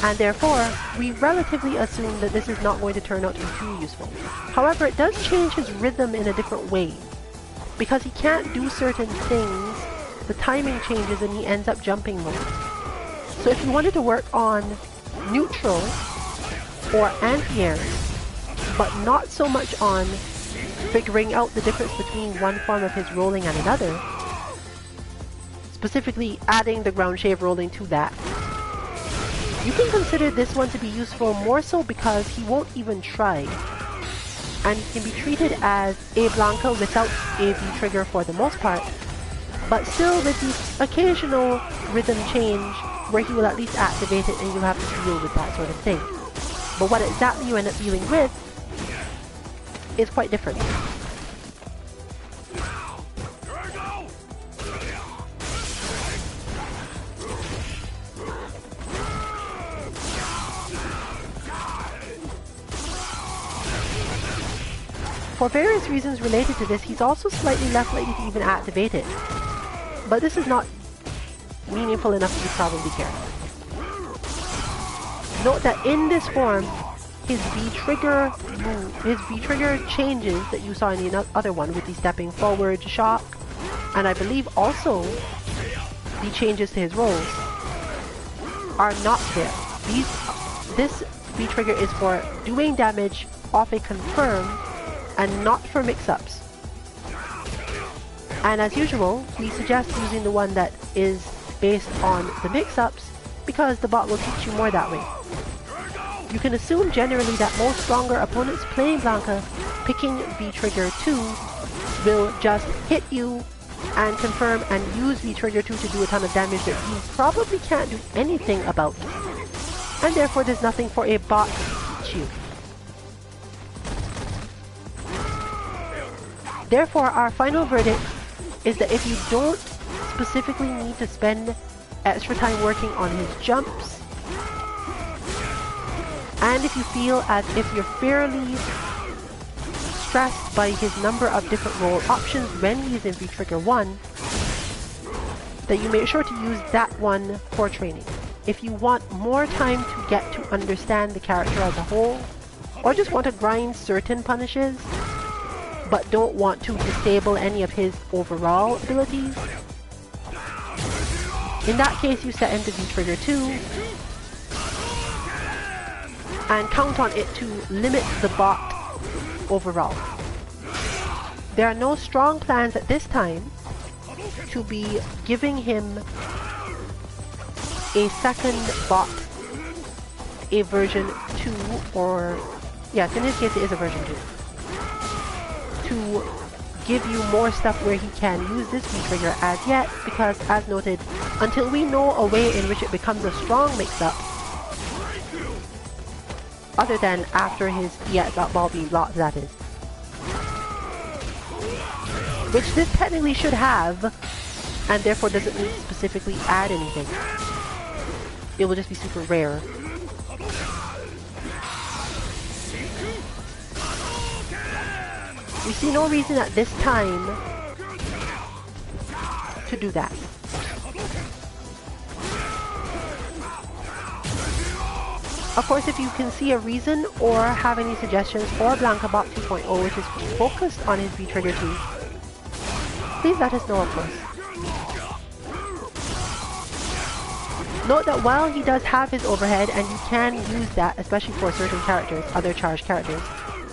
And therefore, we relatively assume that this is not going to turn out to be too useful. However, it does change his rhythm in a different way. Because he can't do certain things, the timing changes and he ends up jumping more. So if you wanted to work on neutral or anti-air, but not so much on figuring out the difference between one form of his rolling and another, specifically adding the ground shave rolling to that, you can consider this one to be useful more so because he won't even try, and he can be treated as a Blanka without a V trigger for the most part, but still with the occasional rhythm change where he will at least activate it and you'll have to deal with that sort of thing. But what exactly you end up dealing with is quite different. For various reasons related to this, he's also slightly less likely to even activate it. But this is not meaningful enough to probably care. Note that in this form, his V-trigger changes that you saw in the other one with the stepping forward shock, and I believe also the changes to his rolls are not there. This B trigger is for doing damage off a confirm and not for mix-ups. And as usual, we suggest using the one that is based on the mix-ups because the bot will teach you more that way. You can assume generally that most stronger opponents playing Blanka picking B trigger 2 will just hit you and confirm and use B trigger 2 to do a ton of damage that you probably can't do anything about. And therefore there's nothing for a bot to teach you. Therefore our final verdict is that if you don't specifically need to spend extra time working on his jumps, and if you feel as if you're fairly stressed by his number of different roll options when he's in V-Trigger 1, that you make sure to use that one for training. If you want more time to get to understand the character as a whole, or just want to grind certain punishes, but don't want to disable any of his overall abilities, in that case you set him to V-Trigger 2, and count on it to limit the bot overall. There are no strong plans at this time to be giving him a second bot, a version 2, or yes, in his case it is a version 2, to give you more stuff where he can use this V-Trigger as yet, because as noted, until we know a way in which it becomes a strong mix-up, other than after his ball being blocked, that is. Which this technically should have, and therefore doesn't need to specifically add anything. It will just be super rare. We see no reason at this time to do that. Of course, if you can see a reason or have any suggestions for BlankaBot 2.0, which is focused on his V-Trigger 2, please let us know, of course. Note that while he does have his overhead, and you can use that, especially for certain characters, other charged characters,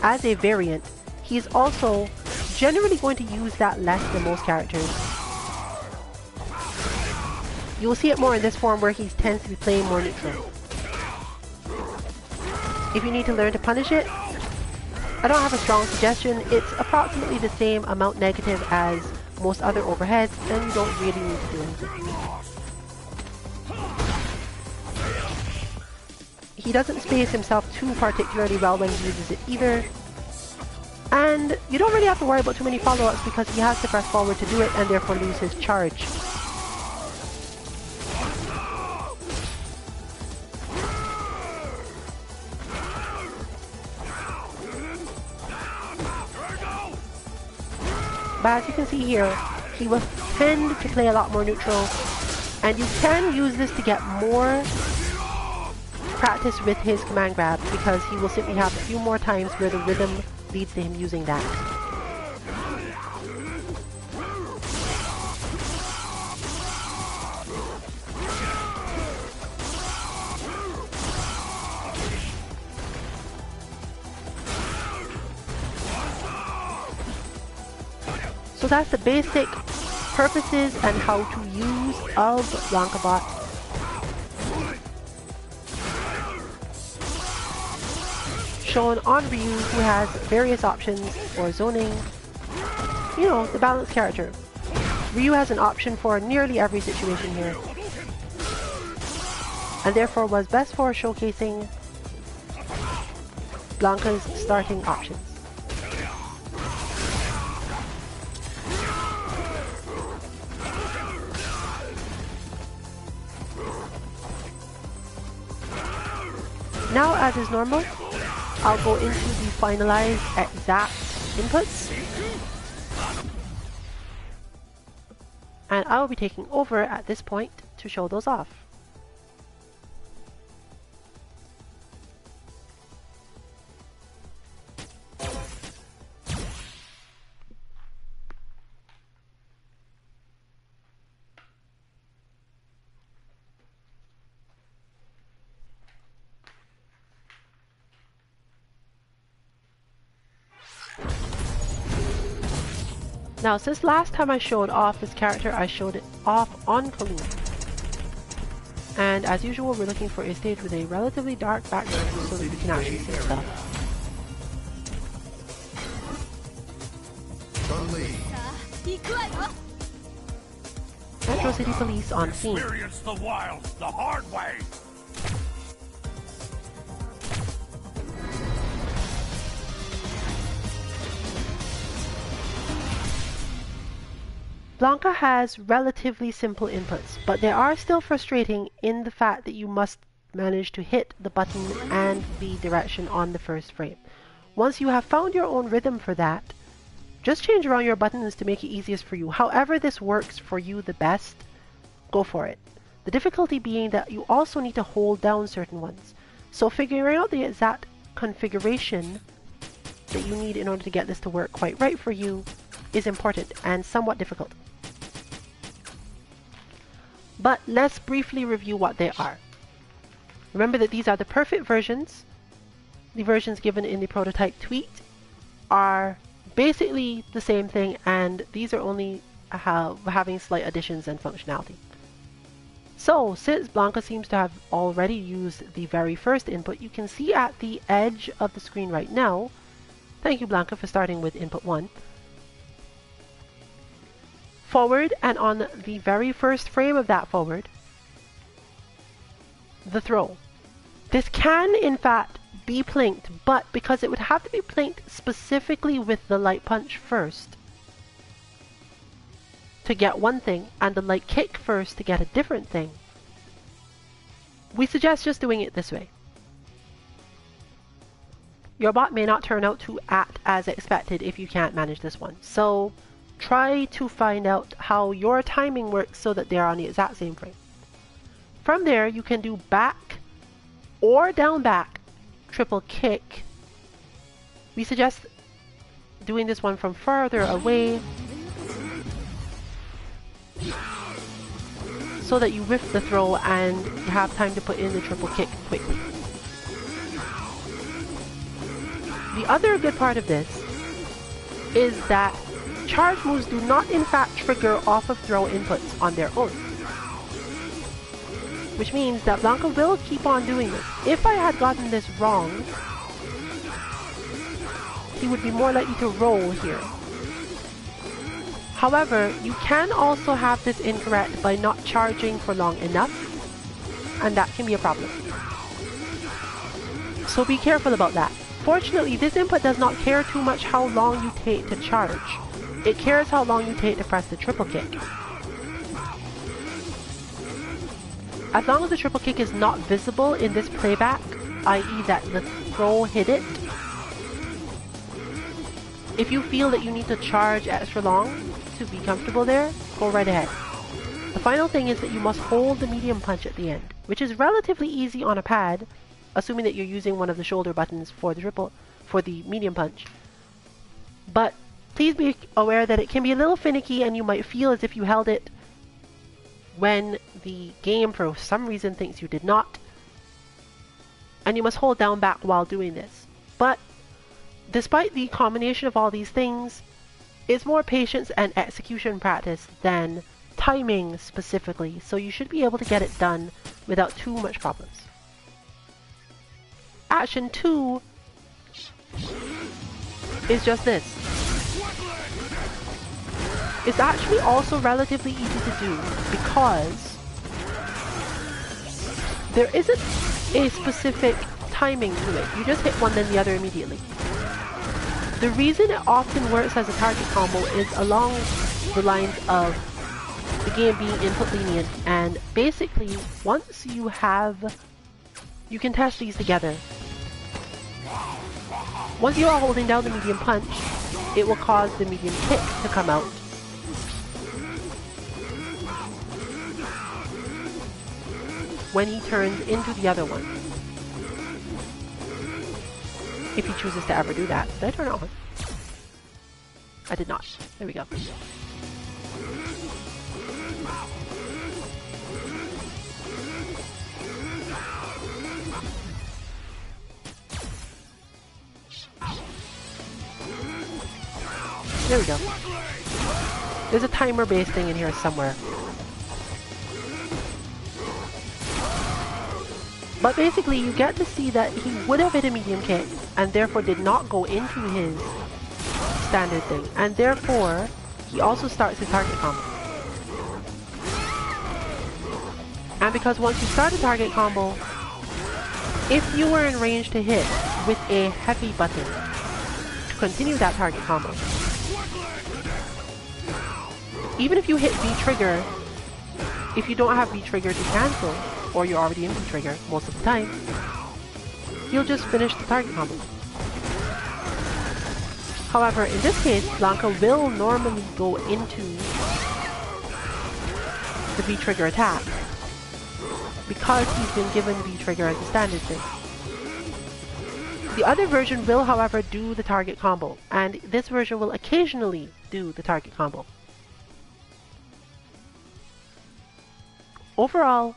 as a variant, he's also generally going to use that less than most characters. You will see it more in this form where he tends to be playing more neutral. If you need to learn to punish it, I don't have a strong suggestion. It's approximately the same amount negative as most other overheads, and you don't really need to do anything. He doesn't space himself too particularly well when he uses it either. And you don't really have to worry about too many follow-ups because he has to press forward to do it and therefore lose his charge. But as you can see here, he will tend to play a lot more neutral, and you can use this to get more practice with his command grab, because he will simply have a few more times where the rhythm leads to him using that. So that's the basic purposes and how to use of BlankaBot. Shown on Ryu, who has various options for zoning. You know, the balanced character. Ryu has an option for nearly every situation here, and therefore was best for showcasing Blanka's starting options. Now, as is normal, I'll go into the finalized exact inputs, and I will be taking over at this point to show those off. Now, since last time I showed off this character, I showed it off on Colleen. And as usual, we're looking for a stage with a relatively dark background so that we can actually see stuff. Chun Li. Metro City Police on scene. Experience the wilds the hard way. Blanka has relatively simple inputs, but they are still frustrating in the fact that you must manage to hit the button and the direction on the first frame. Once you have found your own rhythm for that, just change around your buttons to make it easiest for you. However this works for you the best, go for it. The difficulty being that you also need to hold down certain ones. So figuring out the exact configuration that you need in order to get this to work quite right for you is important and somewhat difficult. But let's briefly review what they are. Remember that these are the perfect versions. The versions given in the prototype tweet are basically the same thing, and these are only having slight additions and functionality. So, since Blanka seems to have already used the very first input, you can see at the edge of the screen right now, thank you Blanka for starting with input 1, forward, and on the very first frame of that forward, the throw. This can in fact be plinked, but because it would have to be plinked specifically with the light punch first to get one thing, and the light kick first to get a different thing, we suggest just doing it this way. Your bot may not turn out to act as expected if you can't manage this one. So try to find out how your timing works so that they're on the exact same frame. From there, you can do back or down back triple kick. We suggest doing this one from farther away so that you whiff the throw and you have time to put in the triple kick quickly. The other good part of this is that charge moves do not in fact trigger off of throw inputs on their own. Which means that Blanka will keep on doing this. If I had gotten this wrong, he would be more likely to roll here. However, you can also have this incorrect by not charging for long enough, and that can be a problem. So be careful about that. Fortunately, this input does not care too much how long you take to charge. It cares how long you take to press the triple kick. As long as the triple kick is not visible in this playback, i.e. that the throw hit it, if you feel that you need to charge extra long to be comfortable there, go right ahead. The final thing is that you must hold the medium punch at the end, which is relatively easy on a pad, assuming that you're using one of the shoulder buttons for the medium punch. But please be aware that it can be a little finicky and you might feel as if you held it when the game for some reason thinks you did not. And you must hold down back while doing this. But despite the combination of all these things, it's more patience and execution practice than timing specifically, so you should be able to get it done without too much problems. Action 2 is just this. It's actually also relatively easy to do because there isn't a specific timing to it. You just hit one then the other immediately. The reason it often works as a target combo is along the lines of the game being input lenient, and basically once you can test these together. Once you are holding down the medium punch, it will cause the medium kick to come out. When he turns into the other one. If he chooses to ever do that. Did I turn it on? I did not. There we go. There we go. There's a timer-based thing in here somewhere. But basically, you get to see that he would have hit a medium kick, and therefore did not go into his standard thing. And therefore, he also starts his target combo. And because once you start a target combo, if you were in range to hit with a heavy button to continue that target combo, even if you hit V-trigger, if you don't have V-trigger to cancel, or you're already in V-trigger most of the time, you'll just finish the target combo. However, in this case, Blanka will normally go into the V-trigger attack because he's been given V-trigger as a standard thing. The other version will, however, do the target combo, and this version will occasionally do the target combo. Overall,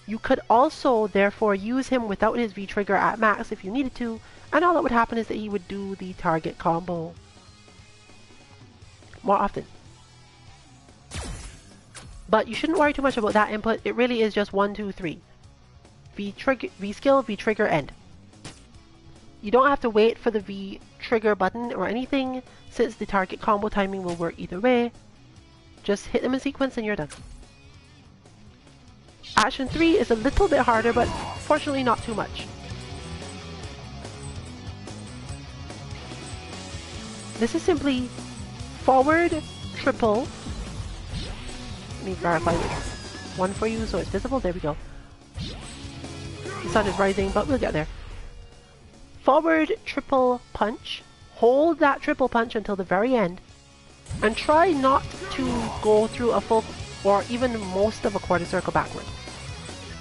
you could also, therefore, use him without his V-trigger at max if you needed to, and all that would happen is that he would do the target combo more often. But you shouldn't worry too much about that input. It really is just 1, 2, 3. V-skill, V-trigger, end. You don't have to wait for the V-trigger button or anything, since the target combo timing will work either way. Just hit them in sequence and you're done. Action 3 is a little bit harder, but fortunately not too much. This is simply forward, triple. Let me verify which one for you so it's visible. There we go. The sun is rising, but we'll get there. Forward, triple punch. Hold that triple punch until the very end. And try not to go through a full or even most of a quarter circle backward.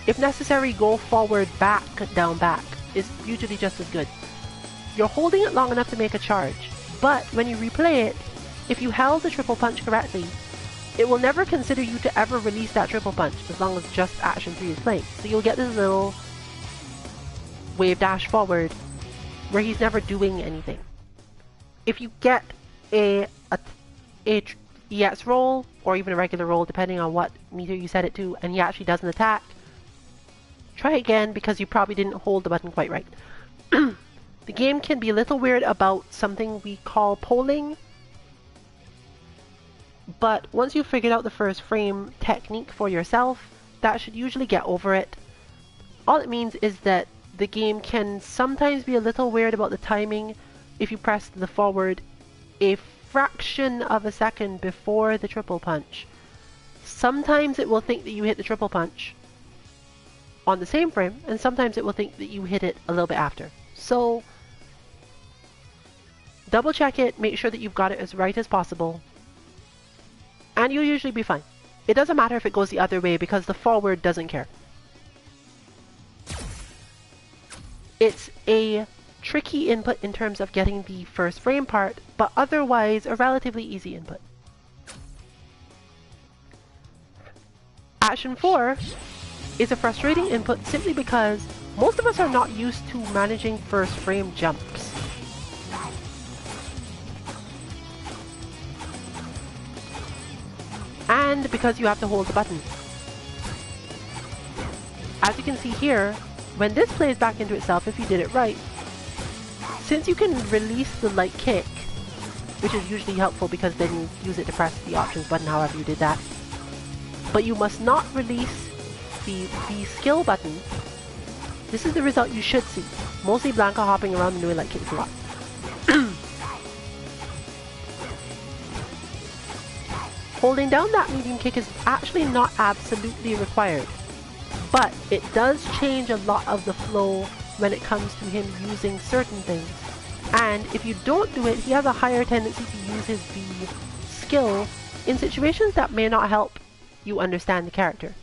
If necessary, go forward, back, down, back is usually just as good. You're holding it long enough to make a charge, but when you replay it, if you held the triple punch correctly, it will never consider you to ever release that triple punch as long as just action 3 is playing. So you'll get this little wave dash forward where he's never doing anything. If you get a EX roll, or even a regular roll depending on what meter you set it to, and he actually doesn't attack, try again because you probably didn't hold the button quite right. The game can be a little weird about something we call polling, but once you've figured out the first frame technique for yourself, that should usually get over it. All it means is that the game can sometimes be a little weird about the timing if you press the forward a fraction of a second before the triple punch. Sometimes it will think that you hit the triple punch on the same frame, and sometimes it will think that you hit it a little bit after. So double check it, make sure that you've got it as right as possible, and you'll usually be fine. It doesn't matter if it goes the other way because the forward doesn't care. It's a tricky input in terms of getting the first frame part, but otherwise a relatively easy input. Action 4 is a frustrating input simply because most of us are not used to managing first frame jumps. And because you have to hold the button. As you can see here, when this plays back into itself, if you did it right, since you can release the light kick, which is usually helpful because then you use it to press the options button however you did that, but you must not release the skill button, this is the result you should see. Mostly Blanka hopping around and doing light kicks a lot. Holding down that medium kick is actually not absolutely required, but it does change a lot of the flow when it comes to him using certain things. And if you don't do it, he has a higher tendency to use his V skill in situations that may not help you understand the character.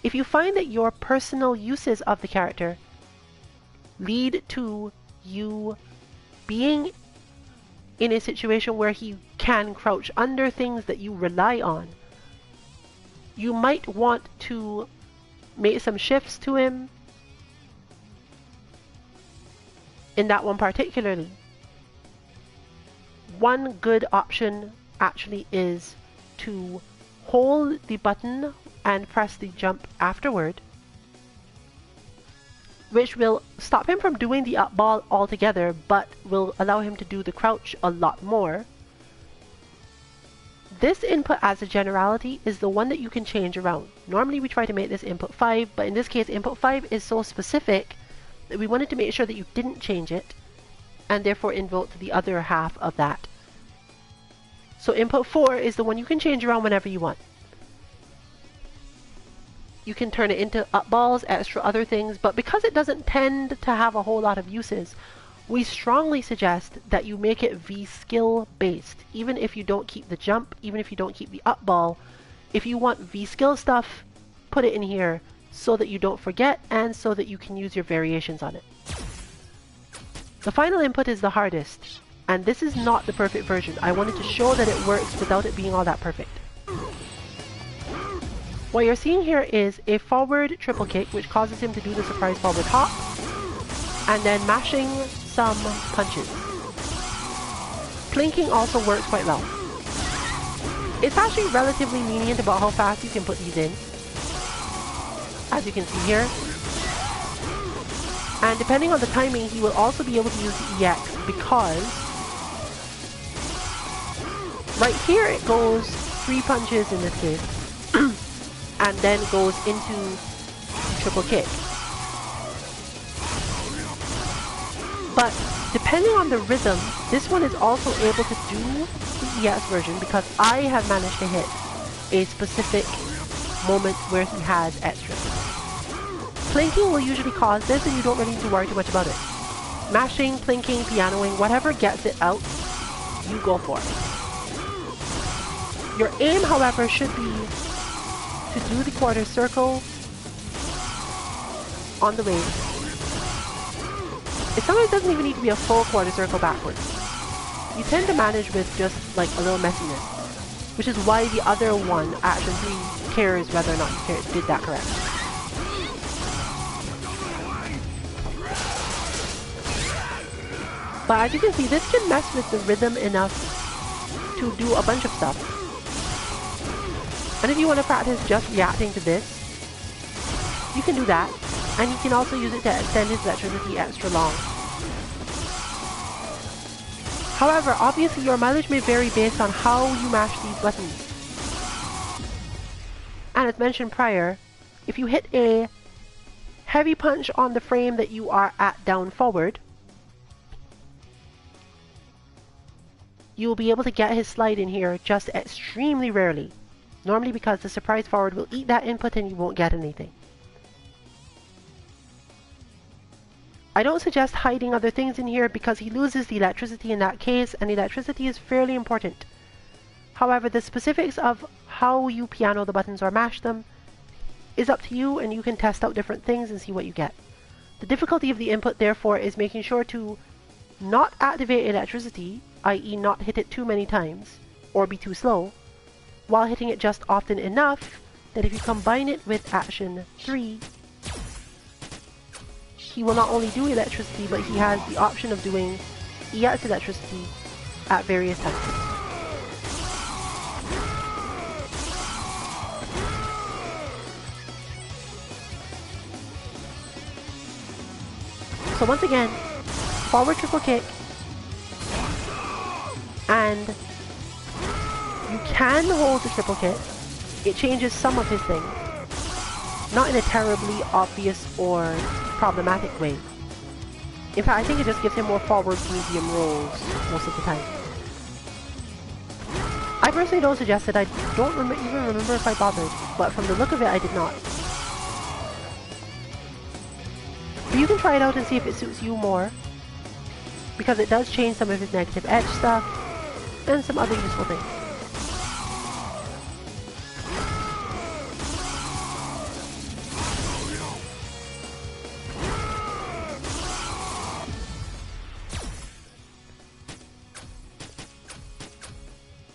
If you find that your personal uses of the character lead to you being in a situation where he can crouch under things that you rely on, you might want to make some shifts to him. In that one particularly, one good option actually is to hold the button and press the jump afterward, which will stop him from doing the up ball altogether, but will allow him to do the crouch a lot more. This input, as a generality, is the one that you can change around. Normally we try to make this input 5, but in this case input 5 is so specific that we wanted to make sure that you didn't change it, and therefore invoked the other half of that. So input 4 is the one you can change around whenever you want. You can turn it into up balls, extra other things, but because it doesn't tend to have a whole lot of uses, we strongly suggest that you make it V-skill based. Even if you don't keep the jump, even if you don't keep the up ball, if you want V-skill stuff, put it in here so that you don't forget and so that you can use your variations on it. The final input is the hardest, and this is not the perfect version. I wanted to show that it works without it being all that perfect. What you're seeing here is a forward triple kick, which causes him to do the surprise forward hop, and then mashing some punches. Plinking also works quite well. It's actually relatively lenient about how fast you can put these in, as you can see here. And depending on the timing, he will also be able to use the EX, because right here it goes 3 punches in this case, and then goes into triple kick. But depending on the rhythm, this one is also able to do the EX version, because I have managed to hit a specific moment where he has extra. Plinking will usually cause this, and you don't really need to worry too much about it. Mashing, plinking, pianoing, whatever gets it out, you go for it. Your aim, however, should be to do the quarter circle on the wave. It sometimes doesn't even need to be a full quarter circle backwards. You tend to manage with just like a little messiness, which is why the other one, Action 3, cares whether or not you did that correct. But as you can see, this can mess with the rhythm enough to do a bunch of stuff. And if you want to practice just reacting to this, you can do that. And you can also use it to extend his electricity extra long. However, obviously your mileage may vary based on how you mash these buttons. And as mentioned prior, if you hit a heavy punch on the frame that you are at down forward, you will be able to get his slide in here just extremely rarely. Normally because the surprise forward will eat that input and you won't get anything. I don't suggest hiding other things in here because he loses the electricity in that case, and electricity is fairly important. However, the specifics of how you piano the buttons or mash them is up to you, and you can test out different things and see what you get. The difficulty of the input, therefore, is making sure to not activate electricity, i.e. not hit it too many times, or be too slow, while hitting it just often enough that if you combine it with Action 3, he will not only do electricity, but he has the option of doing EX electricity at various times. So once again, forward triple kick, and you can hold the triple kick. It changes some of his things, not in a terribly obvious or problematic way. In fact, I think it just gives him more forward medium rolls most of the time. I personally don't suggest it. I don't even remember if I bothered, but from the look of it, I did not. But you can try it out and see if it suits you more, because it does change some of his negative edge stuff and some other useful things.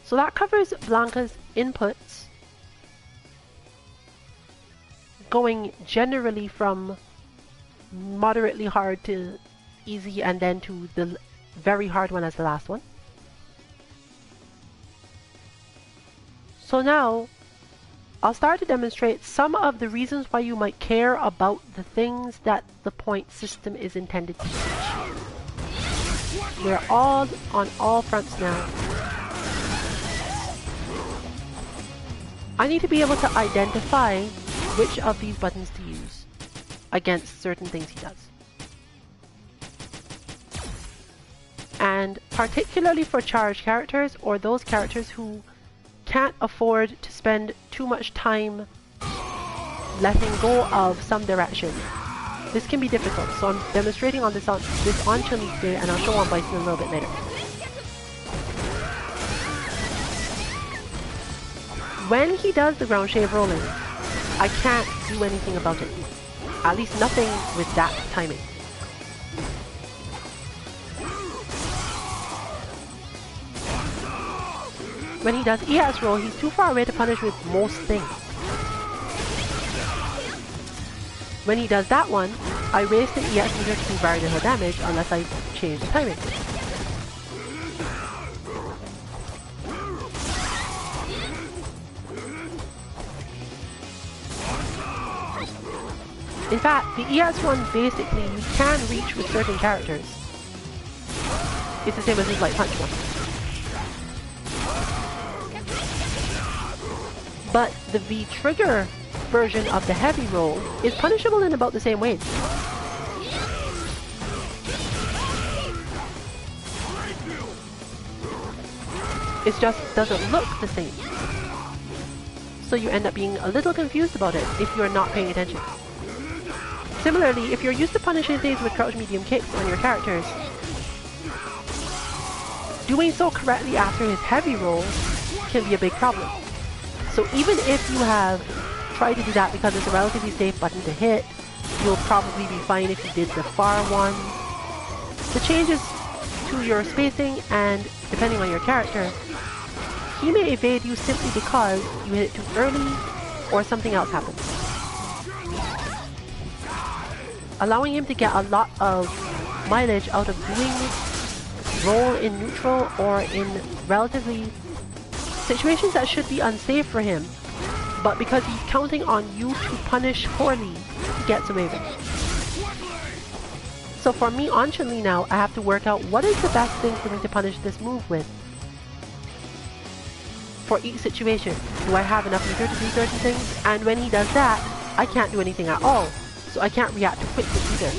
So that covers Blanka's inputs, going generally from moderately hard to easy and then to the very hard one as the last one. So now, I'll start to demonstrate some of the reasons why you might care about the things that the point system is intended to teach. We're all on all fronts now. I need to be able to identify which of these buttons to use against certain things he does. And particularly for charged characters, or those characters who can't afford to spend too much time letting go of some direction, this can be difficult. So I'm demonstrating on this on Chun Li today, and I'll show on M.Bison a little bit later. When he does the ground shave rolling, I can't do anything about it. At least nothing with that timing. When he does ES roll, he's too far away to punish with most things. When he does that one, I raise the ES meter to do very little damage unless I change the timing. In fact, the ES one basically you can reach with certain characters. It's the same as his light punch one. But the V-trigger version of the heavy roll is punishable in about the same ways. It just doesn't look the same. So you end up being a little confused about it if you're not paying attention. Similarly, if you're used to punishing things with crouch medium kicks on your characters, doing so correctly after his heavy roll can be a big problem. So even if you have tried to do that because it's a relatively safe button to hit, you'll probably be fine if you did the far one. The changes to your spacing and depending on your character, he may evade you simply because you hit it too early or something else happens. Allowing him to get a lot of mileage out of doing roll in neutral or in relatively situations that should be unsafe for him, but because he's counting on you to punish poorly, he gets away with it. So for me on Chun Li now, I have to work out what is the best thing for me to punish this move with. For each situation, do I have enough meter to do certain things? And when he does that, I can't do anything at all, so I can't react too quickly either.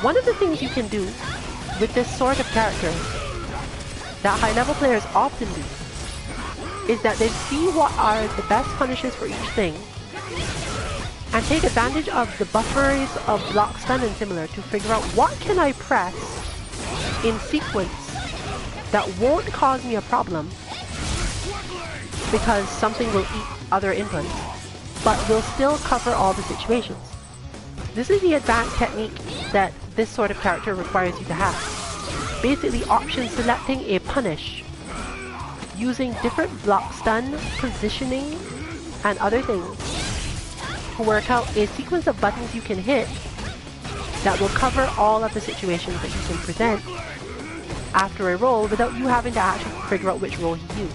One of the things you can do with this sort of character that high-level players often do is that they see what are the best punishes for each thing and take advantage of the buffers of block, stun, and similar to figure out what can I press in sequence that won't cause me a problem because something will eat other inputs, but will still cover all the situations. This is the advanced technique that this sort of character requires you to have. Basically option selecting a punish, using different block stun, positioning, and other things to work out a sequence of buttons you can hit that will cover all of the situations that you can present after a roll without you having to actually figure out which roll he used.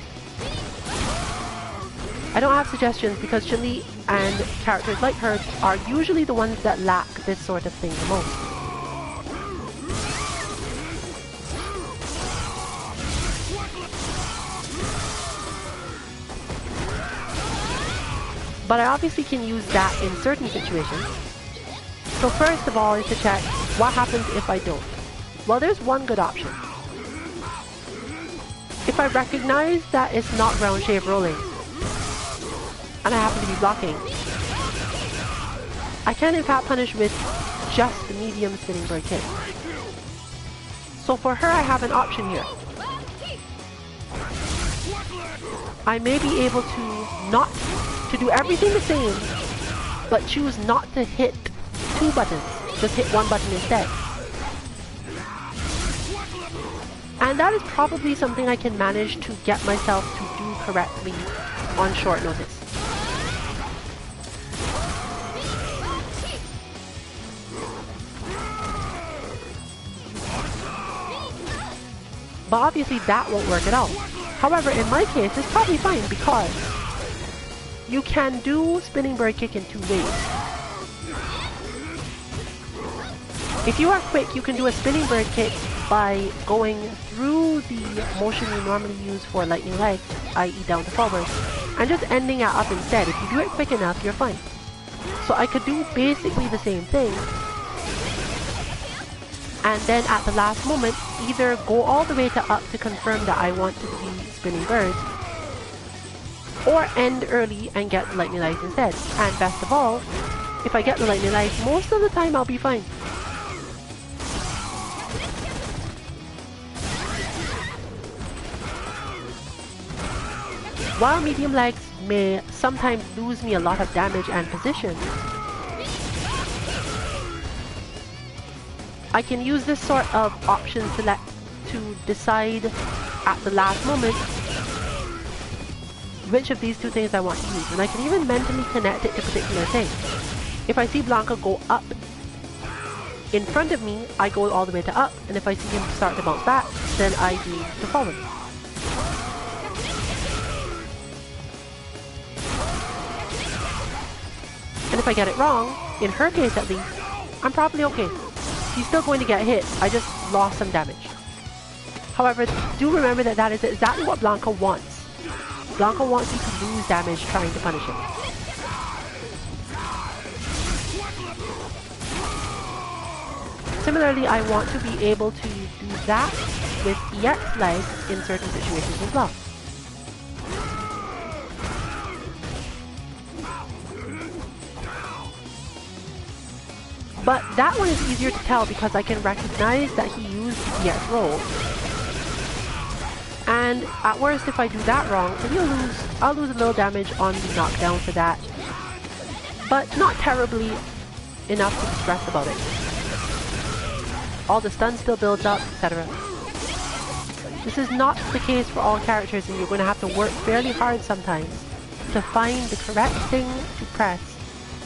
I don't have suggestions because Chun Li and characters like her are usually the ones that lack this sort of thing the most. But I obviously can use that in certain situations. So first of all is to check what happens if I don't. Well, there's one good option. If I recognize that it's not ground shave rolling, and I happen to be blocking, I can in fact punish with just the medium spinning bird kick. So for her I have an option here. I may be able to do everything the same, but choose not to hit two buttons, just hit one button instead. And that is probably something I can manage to get myself to do correctly on short notice. But obviously that won't work at all. However, in my case, it's probably fine because you can do spinning bird kick in two ways. If you are quick, you can do a spinning bird kick by going through the motion you normally use for lightning leg, i.e. down to forward, and just ending it up instead. If you do it quick enough, you're fine. So I could do basically the same thing, and then at the last moment, either go all the way to up to confirm that I want to be spinning birds, or end early and get the lightning legs instead. And best of all, if I get the lightning legs, most of the time I'll be fine. While medium legs may sometimes lose me a lot of damage and position, I can use this sort of option select to decide at the last moment which of these two things I want to use, and I can even mentally connect it to particular things. If I see Blanka go up in front of me, I go all the way to up, and if I see him start to bounce back, then I do to forward. And if I get it wrong, in her case at least, I'm probably okay. She's still going to get hit, I just lost some damage. However, do remember that that is exactly what Blanka wants. Blanka wants you to lose damage trying to punish him. Similarly, I want to be able to do that with EX legs in certain situations as well. But that one is easier to tell because I can recognize that he used the EX roll. And at worst, if I do that wrong, I'll lose a little damage on the knockdown for that. But not terribly enough to be stressed about it. All the stun still builds up, etc. This is not the case for all characters, and you're going to have to work fairly hard sometimes to find the correct thing to press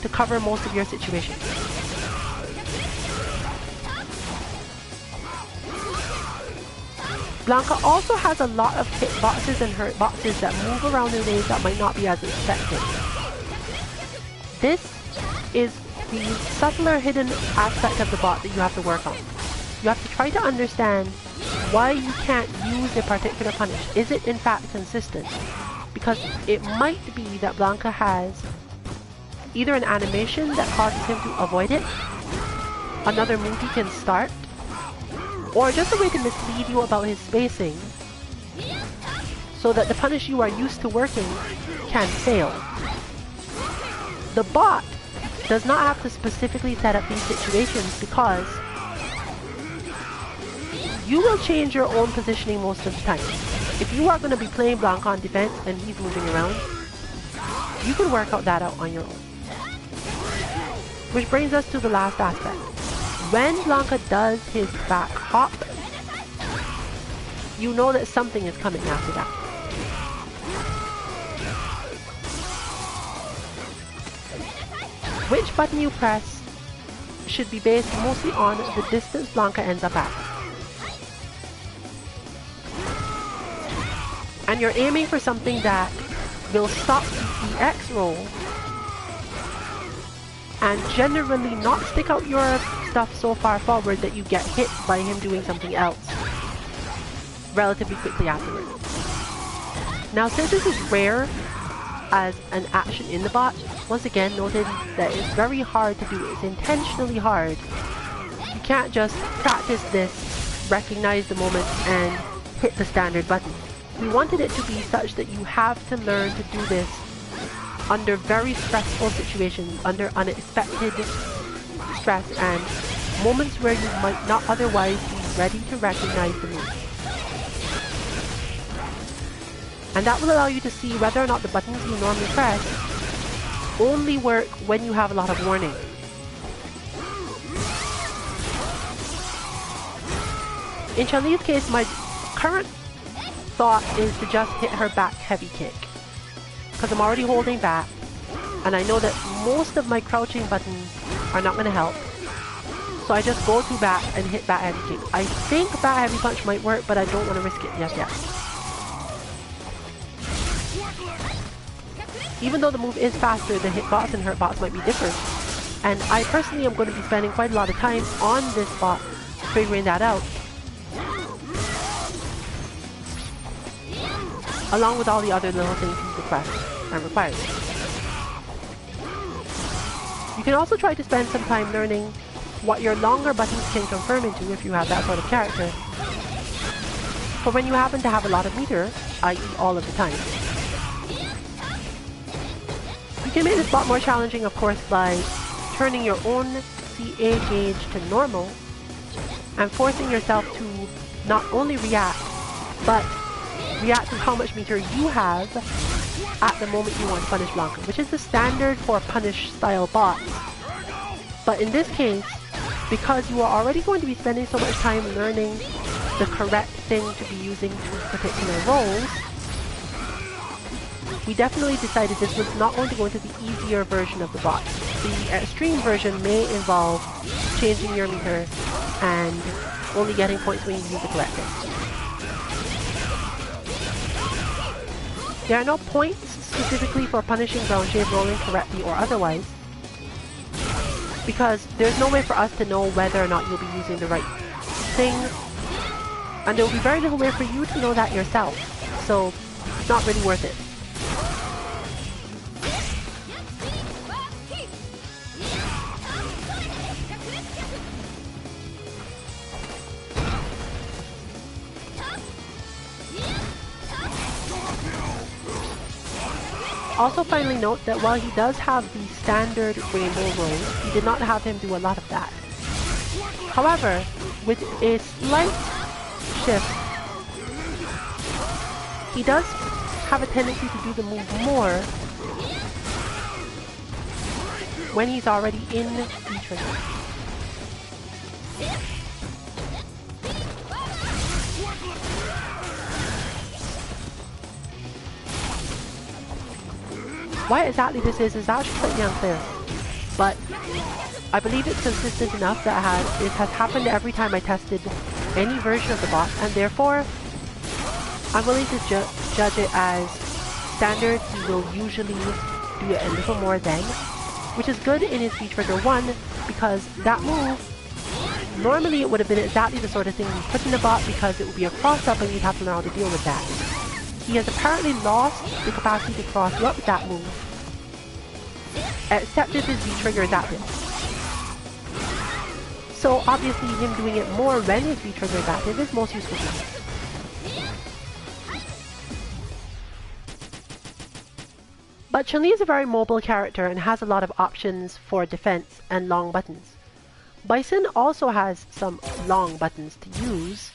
to cover most of your situations. Blanka also has a lot of hitboxes and hurtboxes that move around in ways that might not be as expected. This is the subtler hidden aspect of the bot that you have to work on. You have to try to understand why you can't use a particular punish. Is it in fact consistent? Because it might be that Blanka has either an animation that causes him to avoid it, another move he can start, or just a way to mislead you about his spacing so that the punish you are used to working can fail. The bot does not have to specifically set up these situations because you will change your own positioning most of the time. If you are going to be playing Blanka on defense and he's moving around, you can work that out on your own. Which brings us to the last aspect. When Blanka does his back hop, you know that something is coming after that. Which button you press should be based mostly on the distance Blanka ends up at. And you're aiming for something that will stop the EX roll and generally not stick out your stuff so far forward that you get hit by him doing something else relatively quickly afterwards. Now, since this is rare as an action in the bot, once again noted that it's very hard to do. It's intentionally hard. You can't just practice this, recognize the moment, and hit the standard button. We wanted it to be such that you have to learn to do this under very stressful situations, under unexpected stress, and moments where you might not otherwise be ready to recognize the move. And that will allow you to see whether or not the buttons you normally press only work when you have a lot of warning. In Chun Li's case, my current thought is to just hit her back heavy kick, because I'm already holding back, and I know that most of my crouching buttons are not going to help. So I just go to bat and hit bat heavy kick. I think bat heavy punch might work, but I don't want to risk it just yet. Even though the move is faster, the hitbox and hurtbox might be different. And I personally am going to be spending quite a lot of time on this bot, figuring that out. Along with all the other little things he requests and requires. You can also try to spend some time learning what your longer buttons can confirm into if you have that sort of character. For when you happen to have a lot of meter, i.e. all of the time. You can make this bot more challenging, of course, by turning your own CA gauge to normal and forcing yourself to not only react, but react to how much meter you have at the moment you want to punish Blanka, which is the standard for punish style bots. But in this case, because you are already going to be spending so much time learning the correct thing to be using to particular roles, we definitely decided this was not going to go into the easier version of the bot. The extreme version may involve changing your meter and only getting points when you use the correct thing. There are no points specifically for punishing ground shape rolling correctly or otherwise, because there's no way for us to know whether or not you'll be using the right thing, and there will be very little way for you to know that yourself, so it's not really worth it. Also finally note that while he does have the standard rainbow roll, he did not have him do a lot of that. However, with a slight shift, he does have a tendency to do the move more when he's already in the trigger. Why exactly this is actually slightly unclear, but I believe it's consistent enough that it has happened every time I tested any version of the bot, and therefore I'm willing to judge it as standard. He will usually do it a little more than, which is good in his V-Trigger 1, because that move, normally it would have been exactly the sort of thing you put in the bot because it would be a cross-up and you'd have to learn how to deal with that. He has apparently lost the capacity to cross you up with that move, except if his V-Trigger is active. So obviously him doing it more when his V-Trigger is active is most useful to him. But Chun Li is a very mobile character and has a lot of options for defense and long buttons. Bison also has some long buttons to use,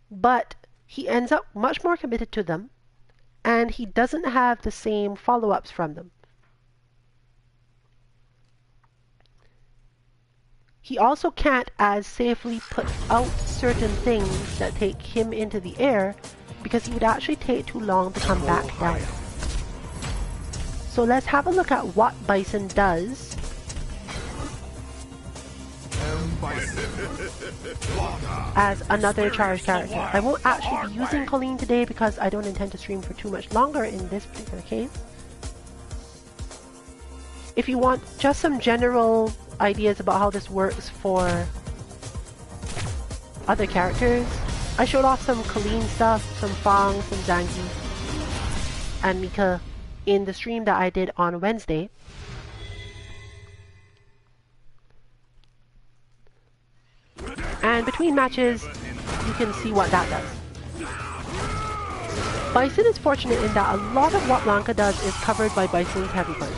but he ends up much more committed to them, and he doesn't have the same follow-ups from them. He also can't as safely put out certain things that take him into the air because he would actually take too long to come back down. So let's have a look at what Bison does. As another charged character. I won't actually be using Colleen today because I don't intend to stream for too much longer in this particular case. If you want just some general ideas about how this works for other characters, I showed off some Colleen stuff, some Fang, some Zangi, and Mika in the stream that I did on Wednesday. And between matches, you can see what that does. Bison is fortunate in that a lot of what Blanka does is covered by Bison's heavy punch.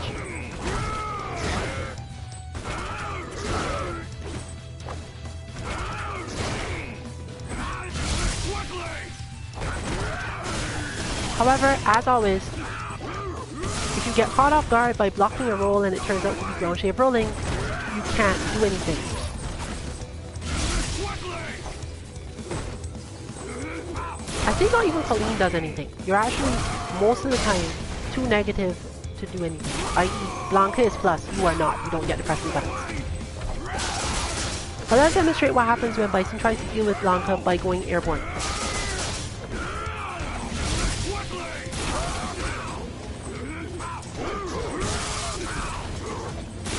However, as always, if you get caught off guard by blocking a roll and it turns out to be ground shape rolling, you can't do anything. I think not even Colleen does anything. You're actually, most of the time, too negative to do anything. I.e., Blanka is plus, you are not. You don't get to press the buttons. But let's demonstrate what happens when Bison tries to deal with Blanka by going airborne.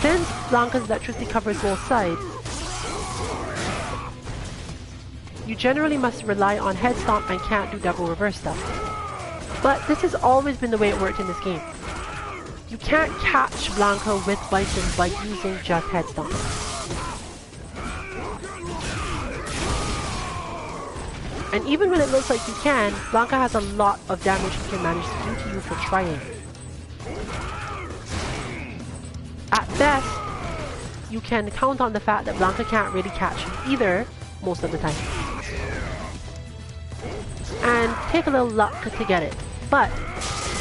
Since Blanka's electricity covers both sides, you generally must rely on head stomp and can't do double reverse stuff. But this has always been the way it worked in this game. You can't catch Blanka with Bison by using just head stomp. And even when it looks like you can, Blanka has a lot of damage he can manage to do to you for trying. At best, you can count on the fact that Blanka can't really catch you either, most of the time. And take a little luck to get it. But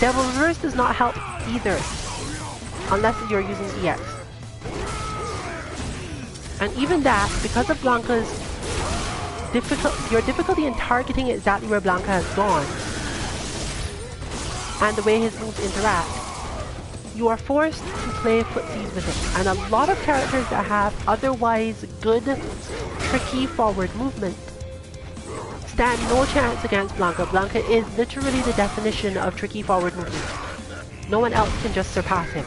Devil Reverse does not help either, unless you're using EX. And even that, because of Blanka's your difficulty in targeting exactly where Blanka has gone, and the way his moves interact, you are forced to play footsies with him. And a lot of characters that have otherwise good, tricky forward movement stand no chance against Blanka. Blanka is literally the definition of tricky forward movement. No one else can just surpass him.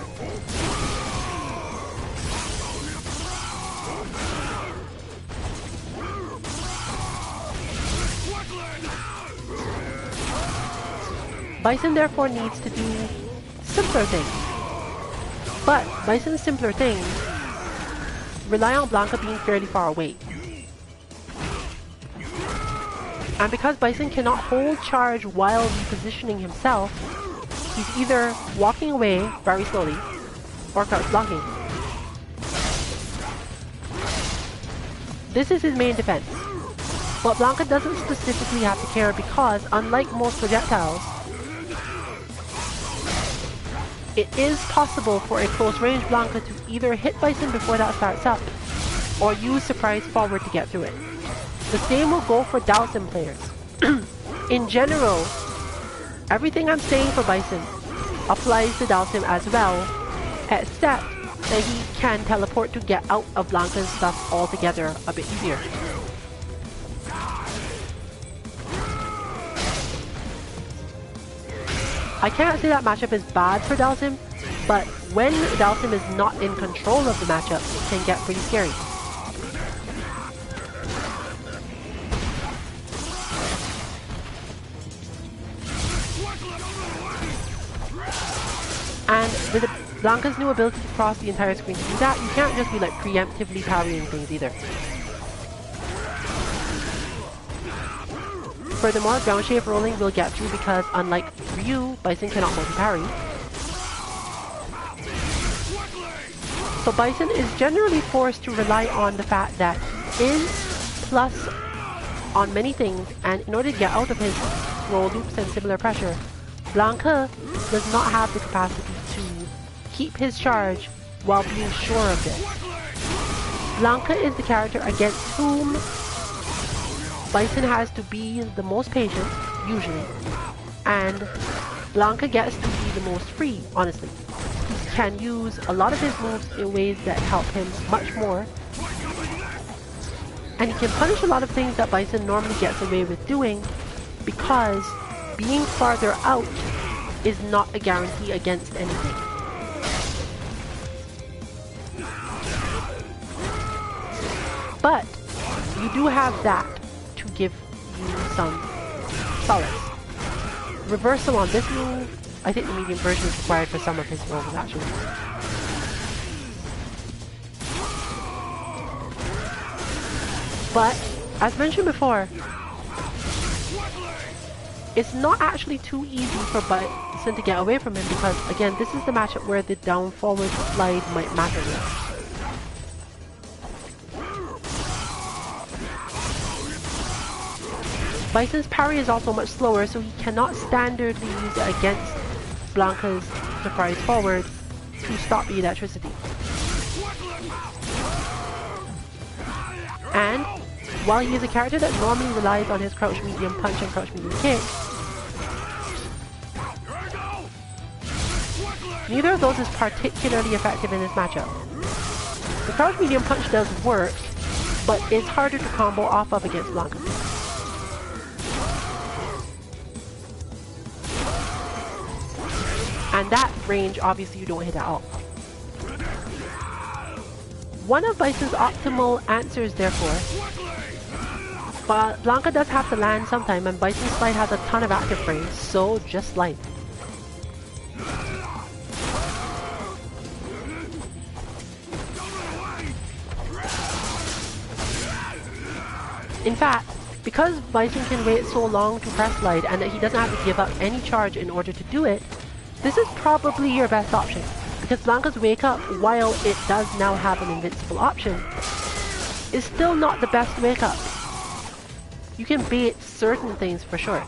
Bison therefore needs to do simpler things. But Bison's simpler things rely on Blanka being fairly far away. And because Bison cannot hold charge while repositioning himself, he's either walking away very slowly or crouch blocking. This is his main defense. But Blanka doesn't specifically have to care because, unlike most projectiles, it is possible for a close-range Blanka to either hit Bison before that starts up, or use surprise forward to get through it. The same will go for Dhalsim players. In general, everything I'm saying for Bison applies to Dhalsim as well, except that he can teleport to get out of Blanka's stuff altogether a bit easier. I can't say that matchup is bad for Dhalsim, but when Dhalsim is not in control of the matchup, it can get pretty scary. And with Blanka's new ability to cross the entire screen to do that, you can't just be like preemptively parrying things either. Furthermore, ground shape rolling will get through because, unlike Ryu, Bison cannot multi-parry. So Bison is generally forced to rely on the fact that he is plus on many things, and in order to get out of his roll loops and similar pressure, Blanka does not have the capacity to keep his charge while being sure of this. Blanka is the character against whom Bison has to be the most patient, usually, and Blanka gets to be the most free, honestly. He can use a lot of his moves in ways that help him much more, and he can punish a lot of things that Bison normally gets away with doing, because being farther out is not a guarantee against anything. But you do have that to give you some solace. Reversal on this move, I think the medium version is required for some of his rolls actually. But, as mentioned before, it's not actually too easy for Bison to get away from him because, again, this is the matchup where the down forward slide might matter less. Bison's parry is also much slower, so he cannot standardly use it against Blanka's surprise forward to stop the electricity. And while he is a character that normally relies on his crouch medium punch and crouch medium kick, neither of those is particularly effective in this matchup. The crouch medium punch does work, but it's harder to combo off of against Blanka. And that range, obviously, you don't hit at all. One of Bison's optimal answers, therefore, but Blanka does have to land sometime, and Bison's slide has a ton of active frames, so just slide. In fact, because Bison can wait so long to press slide and that he doesn't have to give up any charge in order to do it, this is probably your best option. Because Blanka's wake up, while it does now have an invincible option, is still not the best wake up. You can bait certain things for sure.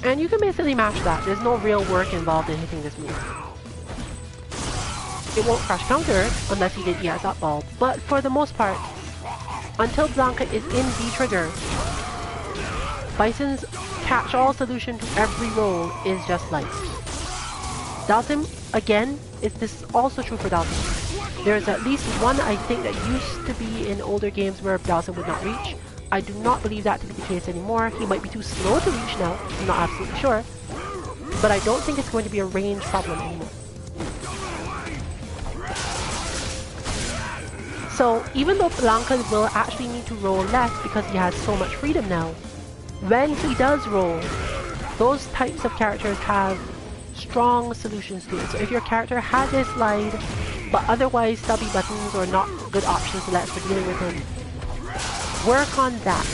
And you can basically match that. There's no real work involved in hitting this move. It won't crush counter unless he did ES up ball, but for the most part, until Blanka is in V trigger, Bison's catch-all solution to every roll is just light. Dalsim, again, this is also true for Dalsim. There's at least one, I think, that used to be in older games where Dalsim would not reach. I do not believe that to be the case anymore. He might be too slow to reach now, I'm not absolutely sure. But I don't think it's going to be a range problem anymore. So even though Blanka will actually need to roll less because he has so much freedom now, when he does roll, those types of characters have strong solutions to it. So if your character has a slide, but otherwise stubby buttons or not good options to let for dealing with him, work on that.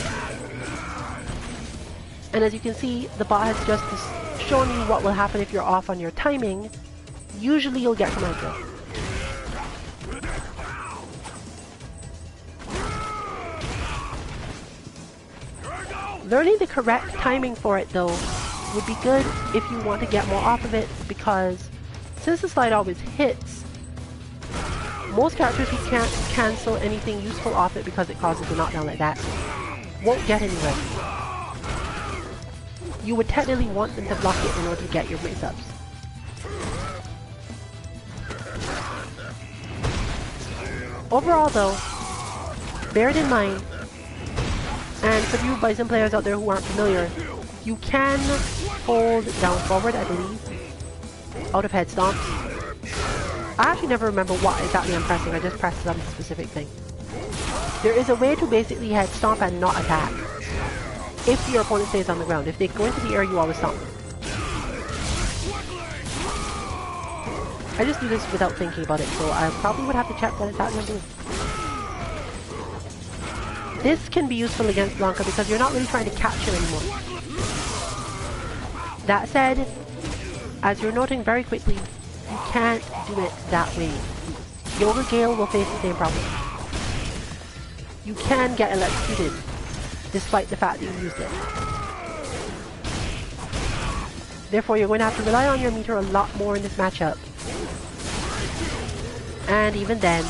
And as you can see, the bot has just shown you what will happen if you're off on your timing. Usually you'll get command throw. Learning the correct timing for it though would be good if you want to get more off of it, because since the slide always hits, most characters who can't cancel anything useful off it because it causes a knockdown like that won't get anywhere. You would technically want them to block it in order to get your raise ups. Overall though, bear it in mind, and for you Bison players out there who aren't familiar, you can hold down forward, I believe, out of head stomps. I actually never remember what exactly I'm pressing, I just pressed some specific thing. There is a way to basically head stomp and not attack if your opponent stays on the ground. If they go into the air, you always stomp. I just do this without thinking about it, so I probably would have to check what exactly I'm doing. This can be useful against Blanka because you're not really trying to catch her anymore. That said, as you're noting very quickly, you can't do it that way. Yoga Gale will face the same problem. You can get electrocuted, despite the fact that you used it. Therefore, you're going to have to rely on your meter a lot more in this matchup. And even then,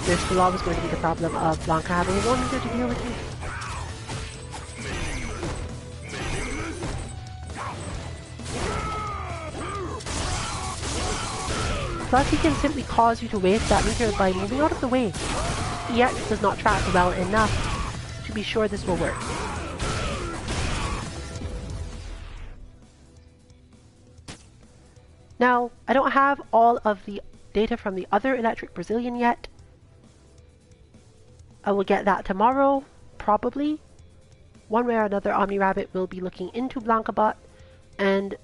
there's still always going to be the problem of Blanka having one meter to deal with you. Plus, he can simply cause you to waste that meter by moving out of the way. EX does not track well enough to be sure this will work. Now, I don't have all of the data from the other Electric Brazilian yet. I will get that tomorrow, probably. One way or another, OmniRabbit will be looking into BlankaBot, and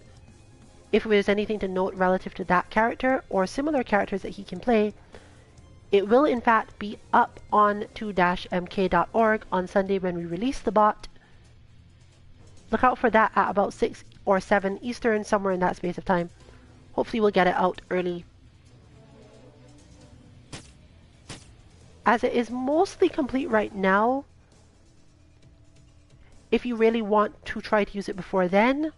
if there's anything to note relative to that character or similar characters that he can play, it will in fact be up on 2-mk.org on Sunday when we release the bot. Look out for that at about 6 or 7 Eastern, somewhere in that space of time. Hopefully we'll get it out early. As it is mostly complete right now, if you really want to try to use it before then,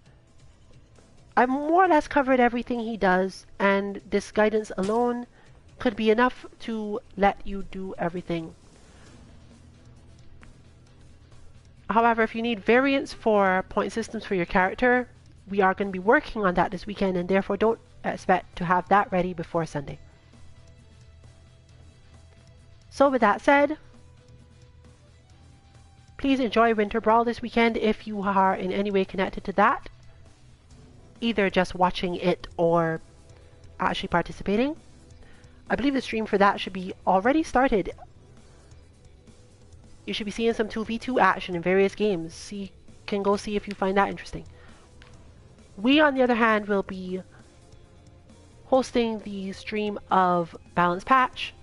I've more or less covered everything he does, and this guidance alone could be enough to let you do everything. However, if you need variants for point systems for your character, we are going to be working on that this weekend, and therefore don't expect to have that ready before Sunday. So with that said, please enjoy Winter Brawl this weekend if you are in any way connected to that, either just watching it or actually participating. I believe the stream for that should be already started. You should be seeing some 2v2 action in various games. You can go see if you find that interesting. We, on the other hand, will be hosting the stream of Balance Patch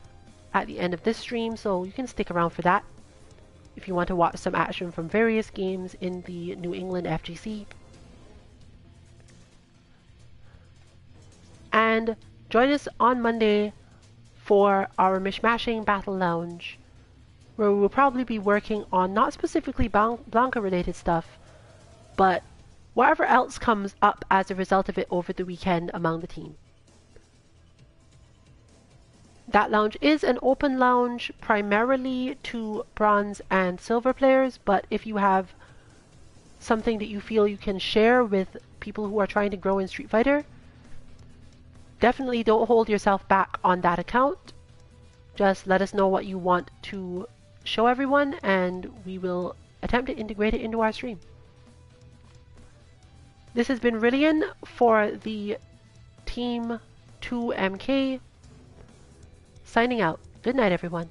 at the end of this stream, so you can stick around for that if you want to watch some action from various games in the New England FGC. And join us on Monday for our Mishmashing Battle Lounge, where we will probably be working on not specifically Blanka related stuff, but whatever else comes up as a result of it over the weekend among the team. That lounge is an open lounge primarily to bronze and silver players, but if you have something that you feel you can share with people who are trying to grow in Street Fighter, definitely don't hold yourself back on that account. Just let us know what you want to show everyone, and we will attempt to integrate it into our stream. This has been Rillian for the Team 2MK, signing out. Good night, everyone.